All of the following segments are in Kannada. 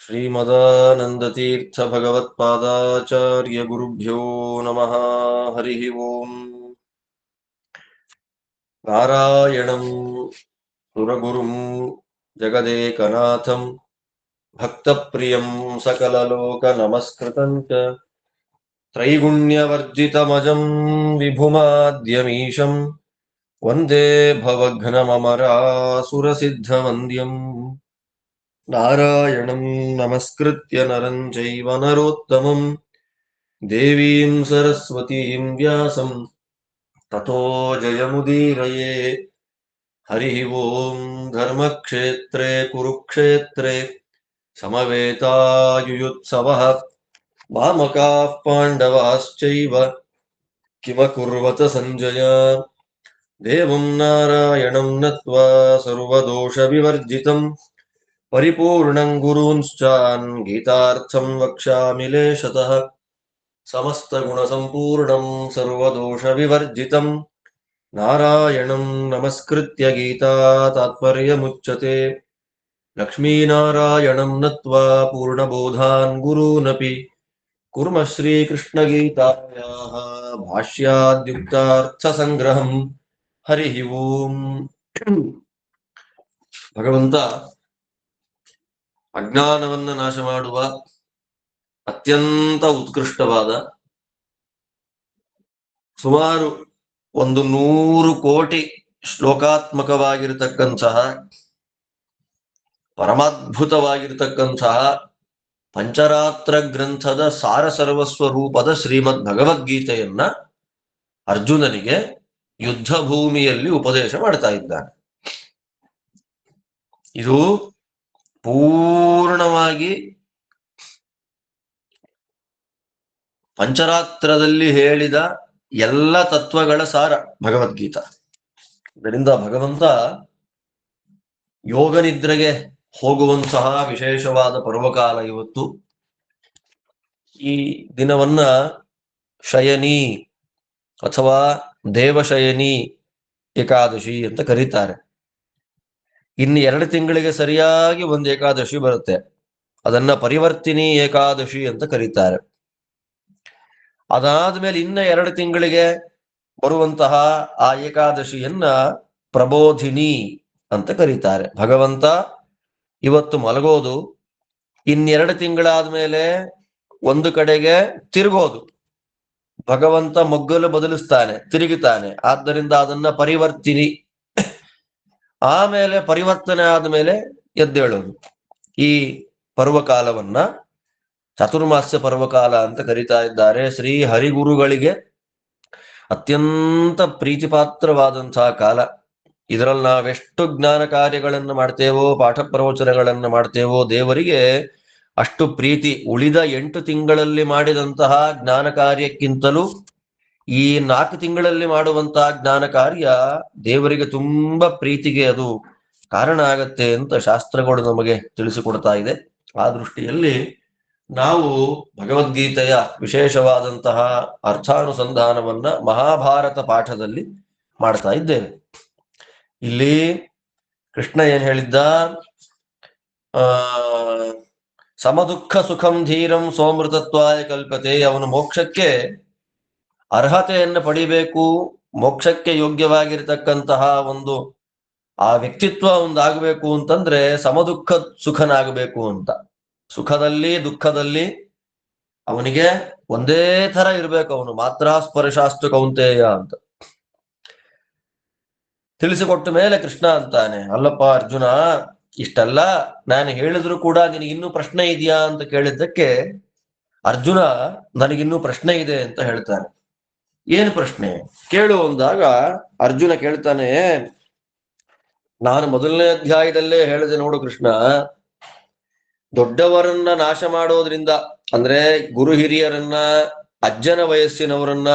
ಶ್ರೀಮದಾನಂದತೀರ್ಥ ಭಗವತ್ಪಾದಾಚಾರ್ಯ ಗುರುಭ್ಯೋ ನಮಃ. ಹರಿ ಓಂ. ನಾರಾಯಣಂ ಸುರಗುರುಂ ಜಗದೇಕನಾಥಂ ಭಕ್ತಪ್ರಿಯಂ ಸಕಲಲೋಕ ನಮಸ್ಕೃತಂ ಚ ತ್ರೈಗುಣ್ಯವರ್ಜಿತಮಜಂ ವಿಭುಮಾದ್ಯಮೀಶಂ ವಂದೇ ಭವಘ್ನಮಮರಾಸುರಸಿದ್ಧವಂದ್ಯಂ ನಾರಾಯಣಂ ನಮಸ್ಕೃತ್ಯ ನರಂ ಚೈವ ನರೋತ್ತಮಂ ದೇವೀಂ ಸರಸ್ವತೀಂ ವ್ಯಾಸಂ ತಥೋ ಜಯಮುದೀರಯೇ. ಹರಿ ಓಂ. ಧರ್ಮಕ್ಷೇತ್ರೇ ಕುರುಕ್ಷೇತ್ರೇ ಸಮವೇತಾಯುಯುತ್ಸವಃ ಮಾಮಕಾಃ ಪಾಂಡವಾಶ್ಚೈವ ಕಿಮಕುರ್ವತ ಸಂಜಯ. ದೇವಂ ನಾರಾಯಣಂ ನತ್ವಾ ಸರ್ವದೋಷ ವಿವರ್ಜಿತಂ ಪರಿಪೂರ್ಣಂ ಗುರೂಂಶ್ಚಾನ್ ಗೀತಾರ್ಥಂ ವಕ್ಷ್ಯಾಮಿ ಲೇಷತಃ. ಸಮಸ್ತ ಗುಣ ಸಂಪೂರ್ಣಂ ಸರ್ವದೋಷ ವಿವರ್ಜಿತಂ ನಾರಾಯಣಂ ನಮಸ್ಕೃತ್ಯ ಗೀತಾ ತಾತ್ಪರ್ಯಮುಚ್ಯತೆ. ಲಕ್ಷ್ಮೀನಾರಾಯಣಂ ನತ್ವಾ ಪೂರ್ಣಬೋಧಾನ್ ಗುರೂನಪಿ ಕುರ್ಮ ಶ್ರೀಕೃಷ್ಣ ಗೀತಾಯಾಃ ಭಾಷ್ಯಾದ್ಯುಕ್ತಾರ್ಥ ಸಂಗ್ರಹಂ. ಹರಿ ಓಂ. ಭಗವಂತ ಅಜ್ಞಾನವನ್ನ ನಾಶ ಮಾಡುವ ಅತ್ಯಂತ ಉತ್ಕೃಷ್ಟವಾದ ಸುಮಾರು 100 ಕೋಟಿ ಶ್ಲೋಕಾತ್ಮಕವಾಗಿರತಕ್ಕಂತಹ ಪರಮಾದ್ಭುತವಾಗಿರತಕ್ಕಂತಹ ಪಂಚರಾತ್ರ ಗ್ರಂಥದ ಸಾರ ಸರ್ವಸ್ವರೂಪದ ಶ್ರೀಮದ್ ಭಗವದ್ಗೀತೆಯನ್ನ ಅರ್ಜುನನಿಗೆ ಯುದ್ಧ ಭೂಮಿಯಲ್ಲಿ ಉಪದೇಶ ಮಾಡ್ತಾ ಇದ್ದಾನೆ. ಇದು ಪೂರ್ಣವಾಗಿ ಪಂಚರಾತ್ರದಲ್ಲಿ ಹೇಳಿದ ಎಲ್ಲ ತತ್ವಗಳ ಸಾರ ಭಗವದ್ಗೀತಾ. ಇದರಿಂದ ಭಗವಂತ ಯೋಗ ನಿದ್ರೆಗೆ ಹೋಗುವಂತಹ ವಿಶೇಷವಾದ ಪರ್ವಕಾಲ ಇವತ್ತು. ಈ ದಿನವನ್ನ ಶಯನಿ ಅಥವಾ ದೇವಶಯನಿ ಏಕಾದಶಿ ಅಂತ ಕರೀತಾರೆ. ಇನ್ನು 2 ತಿಂಗಳಿಗೆ ಸರಿಯಾಗಿ ಒಂದು ಏಕಾದಶಿ ಬರುತ್ತೆ. ಅದನ್ನ ಪರಿವರ್ತಿನಿ ಏಕಾದಶಿ ಅಂತ ಕರೀತಾರೆ. ಅದಾದ್ಮೇಲೆ ಇನ್ನ 2 ತಿಂಗಳಿಗೆ ಬರುವಂತಹ ಆ ಏಕಾದಶಿಯನ್ನ ಪ್ರಬೋಧಿನಿ ಅಂತ ಕರೀತಾರೆ. ಭಗವಂತ ಇವತ್ತು ಮಲಗೋದು, 2 ತಿಂಗಳಾದ್ಮೇಲೆ ಒಂದು ಕಡೆಗೆ ತಿರುಗೋದು. ಭಗವಂತ ಮೊಗ್ಗಲು ಬದಲಿಸ್ತಾನೆ, ತಿರುಗುತ್ತಾನೆ. ಆದ್ದರಿಂದ ಅದನ್ನ ಪರಿವರ್ತಿನಿ. ಆಮೇಲೆ ಪರಿವರ್ತನೆ ಆದ್ಮೇಲೆ ಎದ್ದೇಳೋದು. ಈ ಪರ್ವಕಾಲವನ್ನ ಚತುರ್ಮಾಸ್ಯ ಪರ್ವಕಾಲ ಅಂತ ಕರೀತಾ ಇದ್ದಾರೆ. ಶ್ರೀ ಹರಿಗುರುಗಳಿಗೆ ಅತ್ಯಂತ ಪ್ರೀತಿಪಾತ್ರವಾದಂತಹ ಕಾಲ. ಇದರಲ್ಲಿ ನಾವೆಷ್ಟು ಜ್ಞಾನ ಕಾರ್ಯಗಳನ್ನು ಮಾಡ್ತೇವೋ, ಪಾಠ ಪ್ರವಚನಗಳನ್ನು ಮಾಡ್ತೇವೋ, ದೇವರಿಗೆ ಅಷ್ಟು ಪ್ರೀತಿ. ಉಳಿದ 8 ತಿಂಗಳಲ್ಲಿ ಮಾಡಿದಂತಹ ಜ್ಞಾನ ಕಾರ್ಯಕ್ಕಿಂತಲೂ ಈ 4 ತಿಂಗಳಲ್ಲಿ ಮಾಡುವಂತಹ ಜ್ಞಾನ ಕಾರ್ಯ ದೇವರಿಗೆ ತುಂಬಾ ಪ್ರೀತಿಗೆ ಅದು ಕಾರಣ ಆಗತ್ತೆ ಅಂತ ಶಾಸ್ತ್ರಗಳು ನಮಗೆ ತಿಳಿಸಿಕೊಡ್ತಾ ಇದೆ. ಆ ದೃಷ್ಟಿಯಲ್ಲಿ ನಾವು ಭಗವದ್ಗೀತೆಯ ವಿಶೇಷವಾದಂತಹ ಅರ್ಥಾನುಸಂಧಾನವನ್ನ ಮಹಾಭಾರತ ಪಾಠದಲ್ಲಿ ಮಾಡ್ತಾ ಇದ್ದೇವೆ. ಇಲ್ಲಿ ಕೃಷ್ಣ ಏನ್ ಹೇಳಿದ್ದ? ಸಮದುಃಖ ಸುಖಂ ಧೀರಂ ಸೋಮೃತತ್ವಾಯ ಕಲ್ಪತೆ. ಅವನು ಮೋಕ್ಷಕ್ಕೆ ಅರ್ಹತೆಯನ್ನು ಪಡಿಬೇಕು, ಮೋಕ್ಷಕ್ಕೆ ಯೋಗ್ಯವಾಗಿರ್ತಕ್ಕಂತಹ ಒಂದು ಆ ವ್ಯಕ್ತಿತ್ವ ಒಂದಾಗಬೇಕು ಅಂತಂದ್ರೆ ಸಮದುಃಖ ಸುಖನಾಗಬೇಕು ಅಂತ. ಸುಖದಲ್ಲಿ ದುಃಖದಲ್ಲಿ ಅವನಿಗೆ ಒಂದೇ ತರ ಇರ್ಬೇಕು. ಅವನು ಮಾತ್ರ ಸ್ಪರ್ಶಾಸ್ತು ಕೌಂತೆಯ ಅಂತ ತಿಳಿಸಿಕೊಟ್ಟ ಮೇಲೆ ಕೃಷ್ಣ ಅಂತಾನೆ, ಅಲ್ಲಪ್ಪ ಅರ್ಜುನ, ಇಷ್ಟೆಲ್ಲ ನಾನು ಹೇಳಿದ್ರು ಕೂಡ ನಿನಗಿನ್ನೂ ಪ್ರಶ್ನೆ ಇದೆಯಾ ಅಂತ ಕೇಳಿದ್ದಕ್ಕೆ ಅರ್ಜುನ ನನಗಿನ್ನೂ ಪ್ರಶ್ನೆ ಇದೆ ಅಂತ ಹೇಳ್ತಾನೆ. ಏನು ಪ್ರಶ್ನೆ ಕೇಳು ಅಂದಾಗ ಅರ್ಜುನ ಕೇಳ್ತಾನೆ, ನಾನು ಮೊದಲನೇ ಅಧ್ಯಾಯದಲ್ಲೇ ಹೇಳಿದೆ ನೋಡು ಕೃಷ್ಣ, ದೊಡ್ಡವರನ್ನ ನಾಶ ಮಾಡೋದ್ರಿಂದ ಅಂದ್ರೆ ಗುರು ಹಿರಿಯರನ್ನ, ಅಜ್ಜನ ವಯಸ್ಸಿನವರನ್ನ,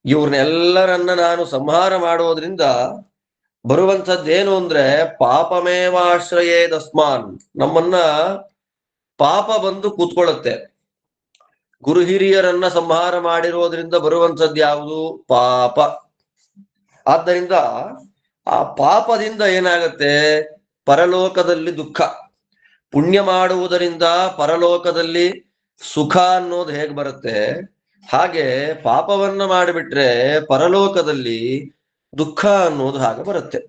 ಇವ್ರನ್ನೆಲ್ಲರನ್ನ ನಾನು ಸಂಹಾರ ಮಾಡೋದ್ರಿಂದ ಬರುವಂಥದ್ದೇನು ಅಂದ್ರೆ ಪಾಪಮೇವಾಶ್ರಯೇದಸ್ಮಾನ್. ನಮ್ಮನ್ನ ಪಾಪ ಬಂದು ಕೂತ್ಕೊಳ್ಳುತ್ತೆ. ಗುರು ಹಿರಿಯರನ್ನ ಸಂಹಾರ ಮಾಡಿರೋದ್ರಿಂದ ಬರುವಂಥದ್ದು ಯಾವುದು? ಪಾಪ. ಆದ್ದರಿಂದ ಆ ಪಾಪದಿಂದ ಏನಾಗತ್ತೆ? ಪರಲೋಕದಲ್ಲಿ ದುಃಖ. ಪುಣ್ಯ ಮಾಡುವುದರಿಂದ ಪರಲೋಕದಲ್ಲಿ ಸುಖ ಅನ್ನೋದು ಹೇಗೆ ಬರುತ್ತೆ, ಹಾಗೆ ಪಾಪವನ್ನ ಮಾಡಿಬಿಟ್ರೆ ಪರಲೋಕದಲ್ಲಿ ದುಃಖ ಅನ್ನೋದು ಹಾಗೆ ಬರುತ್ತೆ.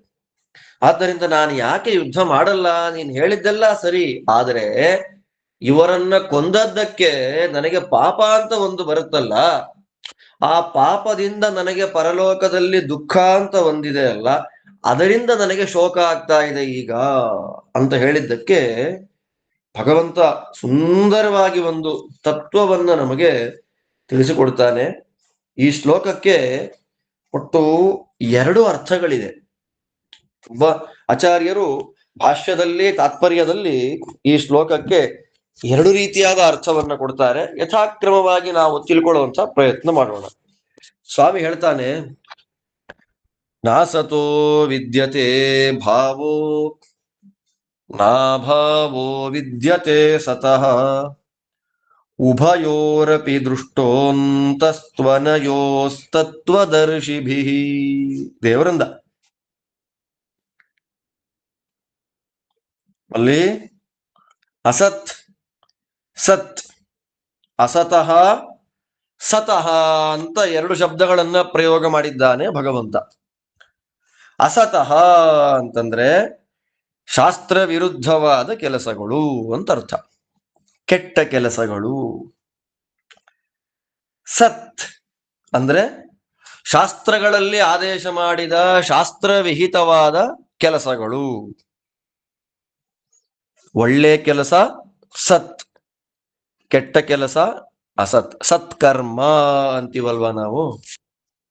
ಆದ್ದರಿಂದ ನಾನು ಯಾಕೆ ಯುದ್ಧ ಮಾಡಲ್ಲ, ನೀನ್ ಹೇಳಿದ್ದೆಲ್ಲ ಸರಿ, ಆದರೆ ಇವರನ್ನ ಕೊಂದದ್ದಕ್ಕೆ ನನಗೆ ಪಾಪ ಅಂತ ಒಂದು ಬರುತ್ತಲ್ಲ, ಆ ಪಾಪದಿಂದ ನನಗೆ ಪರಲೋಕದಲ್ಲಿ ದುಃಖ ಅಂತ ಒಂದಿದೆ ಅಲ್ಲ, ಅದರಿಂದ ನನಗೆ ಶೋಕ ಆಗ್ತಾ ಇದೆ ಈಗ ಅಂತ ಹೇಳಿದ್ದಕ್ಕೆ ಭಗವಂತ ಸುಂದರವಾಗಿ ಒಂದು ತತ್ವವನ್ನ ನಮಗೆ ತಿಳಿಸಿಕೊಡ್ತಾನೆ. ಈ ಶ್ಲೋಕಕ್ಕೆ ಒಟ್ಟು 2 ಅರ್ಥಗಳಿದೆ. ಒಬ್ಬ ಆಚಾರ್ಯರು ಭಾಷ್ಯದಲ್ಲಿ ತಾತ್ಪರ್ಯದಲ್ಲಿ ಈ ಶ್ಲೋಕಕ್ಕೆ 2 ರೀತಿಯಾದ ಅರ್ಥವನ್ನ ಕೊಡ್ತಾರೆ. ಯಥಾಕ್ರಮವಾಗಿ ನಾವು ತಿಳ್ಕೊಳ್ಳುವಂತ ಪ್ರಯತ್ನ ಮಾಡೋಣ. ಸ್ವಾಮಿ ಹೇಳ್ತಾನೆ, ನಾಸತೋ ವಿದ್ಯತೆ ಭಾವೋ ನಾಭಾವೋ ವಿದ್ಯತೆ ಸತಃ ಉಭಯೋರಪಿ ದೃಷ್ಟೋಂತಸ್ತ್ವನಯೋಸ್ತತ್ವದರ್ಶಿಭಿಃ. ದೇವರಿಂದ ಅಲ್ಲಿ ಅಸತ್ ಸತ್, ಅಸತಃ ಸತಃ ಅಂತ 2 ಶಬ್ದಗಳನ್ನ ಪ್ರಯೋಗ ಮಾಡಿದ್ದಾನೆ ಭಗವಂತ. ಅಸತಃ ಅಂತಂದ್ರೆ ಶಾಸ್ತ್ರ ವಿರುದ್ಧವಾದ ಕೆಲಸಗಳು ಅಂತ ಅರ್ಥ, ಕೆಟ್ಟ ಕೆಲಸಗಳು. ಸತ್ ಅಂದ್ರೆ ಶಾಸ್ತ್ರಗಳಲ್ಲಿ ಆದೇಶ ಮಾಡಿದ ಶಾಸ್ತ್ರವಿಹಿತವಾದ ಕೆಲಸಗಳು. ಒಳ್ಳೆ ಕೆಲಸ ಸತ್, ಕೆಟ್ಟ ಕೆಲಸ ಅಸತ್. ಸತ್ಕರ್ಮ ಅಂತೀವಲ್ವಾ ನಾವು,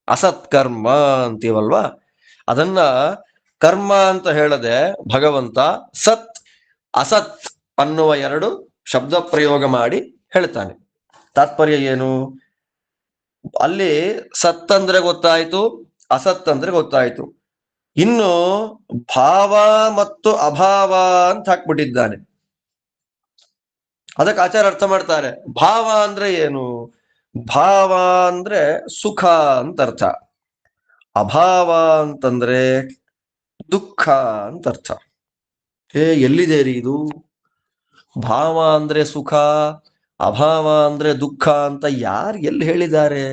ಅಸತ್ಕರ್ಮ ಅಂತೀವಲ್ವಾ, ಅದನ್ನ ಕರ್ಮ ಅಂತ ಹೇಳದೆ ಭಗವಂತ ಸತ್ ಅಸತ್ ಅನ್ನುವ 2 ಶಬ್ದ ಪ್ರಯೋಗ ಮಾಡಿ ಹೇಳ್ತಾನೆ. ತಾತ್ಪರ್ಯ ಏನು? ಅಲ್ಲಿ ಸತ್ ಅಂದ್ರೆ ಗೊತ್ತಾಯ್ತು, ಅಸತ್ ಅಂದ್ರೆ ಗೊತ್ತಾಯ್ತು. ಇನ್ನು ಭಾವ ಮತ್ತು ಅಭಾವ ಅಂತ ಹಾಕ್ಬಿಟ್ಟಿದ್ದಾನೆ. ಅದಕ್ಕೆ ಆಚಾರ ಅರ್ಥ ಮಾಡ್ತಾರೆ, ಭಾವ ಅಂದ್ರೆ ಏನು? ಭಾವ ಅಂದ್ರೆ ಸುಖ ಅಂತ ಅರ್ಥ, ಅಭಾವ ಅಂತಂದ್ರೆ ದುಃಖ ಅಂತ ಅರ್ಥ. ಎಲ್ಲಿದೆ ರೀ ಇದು? ಭಾವ ಅಂದ್ರೆ ಸುಖ, ಅಭಾವ ಅಂದ್ರೆ ದುಃಖ ಅಂತ ಯಾರು ಎಲ್ಲಿ ಹೇಳಿದ್ದಾರೆ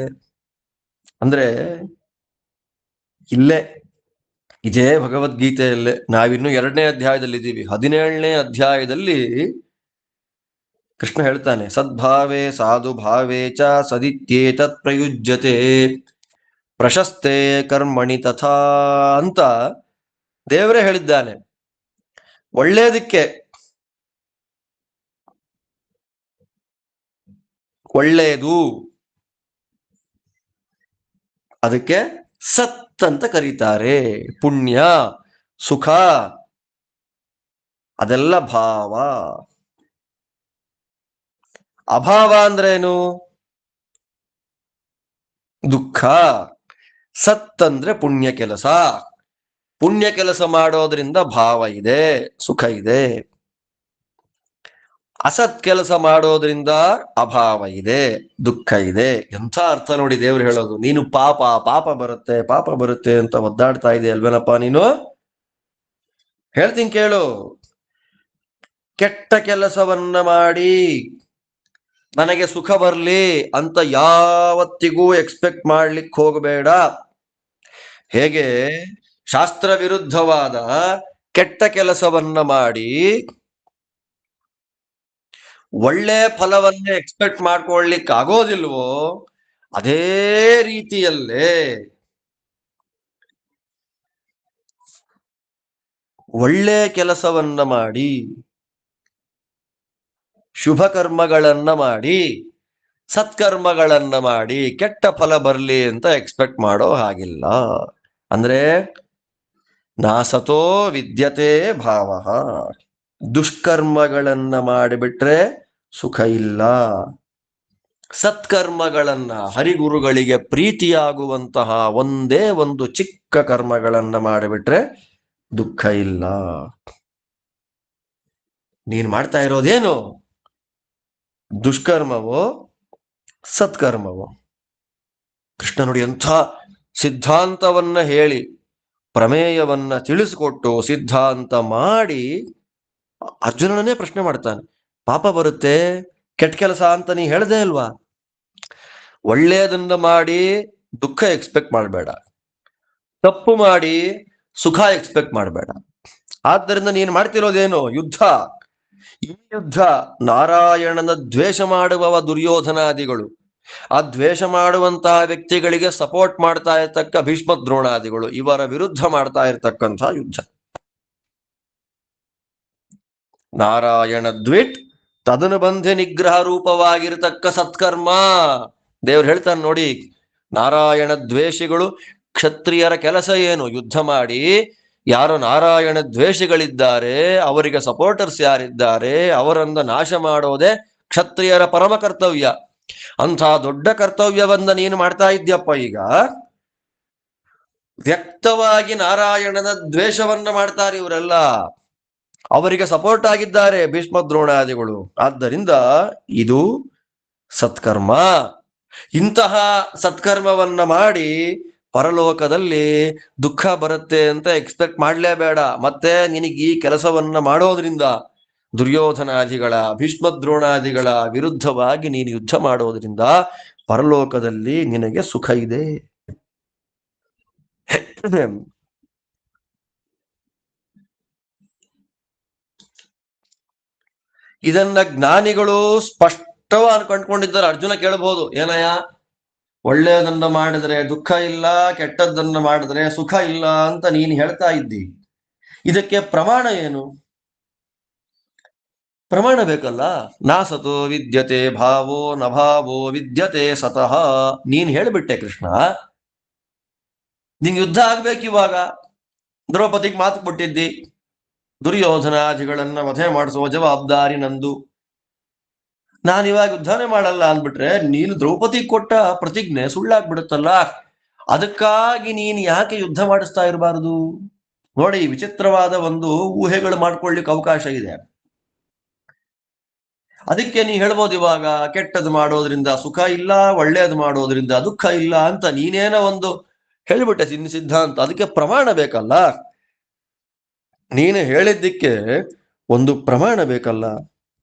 ಅಂದ್ರೆ, ಇಲ್ಲೇ ಇದೇ ಭಗವದ್ಗೀತೆಯಲ್ಲೇ. ನಾವಿನ್ನು 2ನೇ ಅಧ್ಯಾಯದಲ್ಲಿದ್ದೀವಿ. 17ನೇ ಅಧ್ಯಾಯದಲ್ಲಿ ಕೃಷ್ಣ ಹೇಳ್ತಾನೆ, ಸದ್ಭಾವೇ ಸಾಧು ಭಾವೇ ಚ ಸದಿತ್ಯೇತತ್ ಪ್ರಯುಜ್ಯತೆ ಪ್ರಶಸ್ತೆ ಕರ್ಮಣಿ ತಥಾ ಅಂತ ದೇವರೇ ಹೇಳಿದ್ದಾನೆ. ಒಳ್ಳೇದಕ್ಕೆ, ಒಳ್ಳೆಯದು, ಅದಕ್ಕೆ ಸತ್ ಅಂತ ಕರೀತಾರೆ. ಪುಣ್ಯ ಸುಖ ಅದೆಲ್ಲ ಭಾವ. ಅಭಾವ ಅಂದ್ರೇನು? ದುಃಖ. ಸತ್ ಅಂದ್ರೆ ಪುಣ್ಯ ಕೆಲಸ, ಪುಣ್ಯ ಕೆಲಸ ಮಾಡೋದ್ರಿಂದ ಭಾವ ಇದೆ, ಸುಖ ಇದೆ. ಅಸತ್ ಕೆಲಸ ಮಾಡೋದ್ರಿಂದ ಅಭಾವ ಇದೆ, ದುಃಖ ಇದೆ. ಎಂಥ ಅರ್ಥ ನೋಡಿ ದೇವ್ರು ಹೇಳೋದು. ನೀನು ಪಾಪ ಪಾಪ ಬರುತ್ತೆ ಪಾಪ ಬರುತ್ತೆ ಅಂತ ಒದ್ದಾಡ್ತಾ ಇದೆ ಅಲ್ವೇನಪ್ಪ ನೀನು? ಹೇಳ್ತೀನಿ ಕೇಳು, ಕೆಟ್ಟ ಕೆಲಸವನ್ನ ಮಾಡಿ ನನಗೆ ಸುಖ ಬರ್ಲಿ ಅಂತ ಯಾವತ್ತಿಗೂ ಎಕ್ಸ್ಪೆಕ್ಟ್ ಮಾಡ್ಲಿಕ್ಕೆ ಹೋಗಬೇಡ. ಹೇಗೆ ಶಾಸ್ತ್ರ ವಿರುದ್ಧವಾದ ಕೆಟ್ಟ ಕೆಲಸವನ್ನ ಮಾಡಿ ಒಳ್ಳೆ ಫಲವನ್ನೇ ಎಕ್ಸ್ಪೆಕ್ಟ್ ಮಾಡ್ಕೊಳ್ಲಿಕ್ಕೆ ಆಗೋದಿಲ್ವೋ, ಅದೇ ರೀತಿಯಲ್ಲೇ ಒಳ್ಳೆ ಕೆಲಸವನ್ನ ಮಾಡಿ ಶುಭ ಕರ್ಮಗಳನ್ನ ಮಾಡಿ ಸತ್ಕರ್ಮಗಳನ್ನ ಮಾಡಿ ಕೆಟ್ಟ ಫಲ ಬರ್ಲಿ ಅಂತ ಎಕ್ಸ್ಪೆಕ್ಟ್ ಮಾಡೋ ಹಾಗಿಲ್ಲ. ಅಂದ್ರೆ ನಾಸತೋ ವಿದ್ಯತೆ ಭಾವ. ದುಷ್ಕರ್ಮಗಳನ್ನ ಮಾಡಿಬಿಟ್ರೆ ಸುಖ ಇಲ್ಲ, ಸತ್ಕರ್ಮಗಳನ್ನ ಹರಿಗುರುಗಳಿಗೆ ಪ್ರೀತಿಯಾಗುವಂತಹ ಒಂದೇ ಒಂದು ಚಿಕ್ಕ ಕರ್ಮಗಳನ್ನ ಮಾಡಿಬಿಟ್ರೆ ದುಃಖ ಇಲ್ಲ. ನೀನ್ ಮಾಡ್ತಾ ಇರೋದೇನು? ದುಷ್ಕರ್ಮವೋ ಸತ್ಕರ್ಮವೋ? ಕೃಷ್ಣ ನೋಡಿ ಎಂಥ ಸಿದ್ಧಾಂತವನ್ನ ಹೇಳಿ ಪ್ರಮೇಯವನ್ನ ತಿಳಿಸಿಕೊಟ್ಟು ಸಿದ್ಧಾಂತ ಮಾಡಿ ಅರ್ಜುನನೇ ಪ್ರಶ್ನೆ ಮಾಡ್ತಾನೆ. ಪಾಪ ಬರುತ್ತೆ, ಕೆಟ್ಟ ಕೆಲಸ ಅಂತ ನೀ ಹೇಳ್ದೆ ಅಲ್ವಾ? ಒಳ್ಳೆಯದನ್ನ ಮಾಡಿ ದುಃಖ ಎಕ್ಸ್ಪೆಕ್ಟ್ ಮಾಡಬೇಡ, ತಪ್ಪು ಮಾಡಿ ಸುಖ ಎಕ್ಸ್ಪೆಕ್ಟ್ ಮಾಡಬೇಡ. ಆದ್ದರಿಂದ ನೀನು ಮಾಡ್ತಿರೋದೇನು? ಯುದ್ಧ. ಈ ಯುದ್ಧ ನಾರಾಯಣನ ದ್ವೇಷ ಮಾಡುವವ ದುರ್ಯೋಧನಾದಿಗಳು, ಆ ದ್ವೇಷ ಮಾಡುವಂತಹ ವ್ಯಕ್ತಿಗಳಿಗೆ ಸಪೋರ್ಟ್ ಮಾಡ್ತಾ ಇರ್ತಕ್ಕ ಭೀಷ್ಮ ದ್ರೋಣಾದಿಗಳು, ಇವರ ವಿರುದ್ಧ ಮಾಡ್ತಾ ಇರ್ತಕ್ಕಂಥ ಯುದ್ಧ. ನಾರಾಯಣ ದ್ವಿಟ್ ತದನುಬಂಧೆ ನಿಗ್ರಹ ರೂಪವಾಗಿರತಕ್ಕ ಸತ್ಕರ್ಮ. ದೇವ್ರು ಹೇಳ್ತಾನೆ ನೋಡಿ, ನಾರಾಯಣ ದ್ವೇಷಿಗಳು, ಕ್ಷತ್ರಿಯರ ಕೆಲಸ ಏನು? ಯುದ್ಧ ಮಾಡಿ ಯಾರು ನಾರಾಯಣ ದ್ವೇಷಿಗಳಿದ್ದಾರೆ, ಅವರಿಗೆ ಸಪೋರ್ಟರ್ಸ್ ಯಾರಿದ್ದಾರೆ, ಅವರನ್ನ ನಾಶ ಮಾಡೋದೇ ಕ್ಷತ್ರಿಯರ ಪರಮ ಕರ್ತವ್ಯ. ಅಂಥ ದೊಡ್ಡ ಕರ್ತವ್ಯವನ್ನ ನೀನು ಮಾಡ್ತಾ ಇದ್ಯಪ್ಪ. ಈಗ ವ್ಯಕ್ತವಾಗಿ ನಾರಾಯಣನ ದ್ವೇಷವನ್ನ ಮಾಡ್ತಾರೆ ಇವರೆಲ್ಲ, ಅವರಿಗೆ ಸಪೋರ್ಟ್ ಆಗಿದ್ದಾರೆ ಭೀಷ್ಮ ದ್ರೋಣಾದಿಗಳು. ಆದ್ದರಿಂದ ಇದು ಸತ್ಕರ್ಮ. ಇಂತಹ ಸತ್ಕರ್ಮವನ್ನ ಮಾಡಿ ಪರಲೋಕದಲ್ಲಿ ದುಃಖ ಬರುತ್ತೆ ಅಂತ ಎಕ್ಸ್ಪೆಕ್ಟ್ ಮಾಡ್ಲೇಬೇಡ. ಮತ್ತೆ ನಿನಗೆ ಈ ಕೆಲಸವನ್ನ ಮಾಡೋದ್ರಿಂದ, ದುರ್ಯೋಧನಾದಿಗಳ ಭೀಷ್ಮ ದ್ರೋಣಾದಿಗಳ ವಿರುದ್ಧವಾಗಿ ನೀನು ಯುದ್ಧ ಮಾಡೋದ್ರಿಂದ ಪರಲೋಕದಲ್ಲಿ ನಿನಗೆ ಸುಖ ಇದೆ. ಇದನ್ನ ಜ್ಞಾನಿಗಳು ಸ್ಪಷ್ಟವಾಗಿ ಕಂಡುಕೊಂಡಿದ್ದಾರೆ. ಅರ್ಜುನ ಕೇಳಬಹುದು, ಏನಯ್ಯ ಒಳ್ಳೆಯದನ್ನ ಮಾಡಿದ್ರೆ ದುಃಖ ಇಲ್ಲ, ಕೆಟ್ಟದ್ದನ್ನ ಮಾಡಿದ್ರೆ ಸುಖ ಇಲ್ಲ ಅಂತ ನೀನು ಹೇಳ್ತಾ ಇದ್ದಿ, ಇದಕ್ಕೆ ಪ್ರಮಾಣ ಏನು? ಪ್ರಮಾಣ ಬೇಕಲ್ಲ. ನಾಸತೋ ವಿದ್ಯತೆ ಭಾವೋ ನಭಾವೋ ವಿದ್ಯತೆ ಸತಃ. ನೀನ್ ಹೇಳ್ಬಿಟ್ಟೆ ಕೃಷ್ಣ, ನಿಂಗೆ ಯುದ್ಧ ಆಗ್ಬೇಕು ಇವಾಗ. ದ್ರೌಪದಿಗೆ ಮಾತು ಕೊಟ್ಟಿದ್ದಿ, ದುರ್ಯೋಧನಾದಿಗಳನ್ನ ವಧೆ ಮಾಡಿಸುವ ಜವಾಬ್ದಾರಿ ನಂದು, ನಾನಿವಾಗ ಯುದ್ಧನೇ ಮಾಡಲ್ಲ ಅಂದ್ಬಿಟ್ರೆ ನೀನು ದ್ರೌಪದಿ ಕೊಟ್ಟ ಪ್ರತಿಜ್ಞೆ ಸುಳ್ಳಾಗ್ಬಿಡುತ್ತಲ್ಲ. ಅದಕ್ಕಾಗಿ ನೀನು ಯಾಕೆ ಯುದ್ಧ ಮಾಡಿಸ್ತಾ ಇರಬಾರದು? ನೋಡಿ, ವಿಚಿತ್ರವಾದ ಒಂದು ಊಹೆಗಳು ಮಾಡ್ಕೊಳ್ಳಿಕ್ಕೆ ಅವಕಾಶ ಇದೆ. ಅದಕ್ಕೆ ನೀ ಹೇಳ್ಬೋದು, ಇವಾಗ ಕೆಟ್ಟದ್ದು ಮಾಡೋದ್ರಿಂದ ಸುಖ ಇಲ್ಲ, ಒಳ್ಳೇದು ಮಾಡೋದ್ರಿಂದ ದುಃಖ ಇಲ್ಲ ಅಂತ ನೀನೇನೋ ಒಂದು ಹೇಳಿಬಿಟ್ಟೆ ಸಿದ್ಧಾಂತ. ಅದಕ್ಕೆ ಪ್ರಮಾಣ ಬೇಕಲ್ಲ. ನೀನು ಹೇಳಿದ್ದಕ್ಕೆ ಒಂದು ಪ್ರಮಾಣ ಬೇಕಲ್ಲ.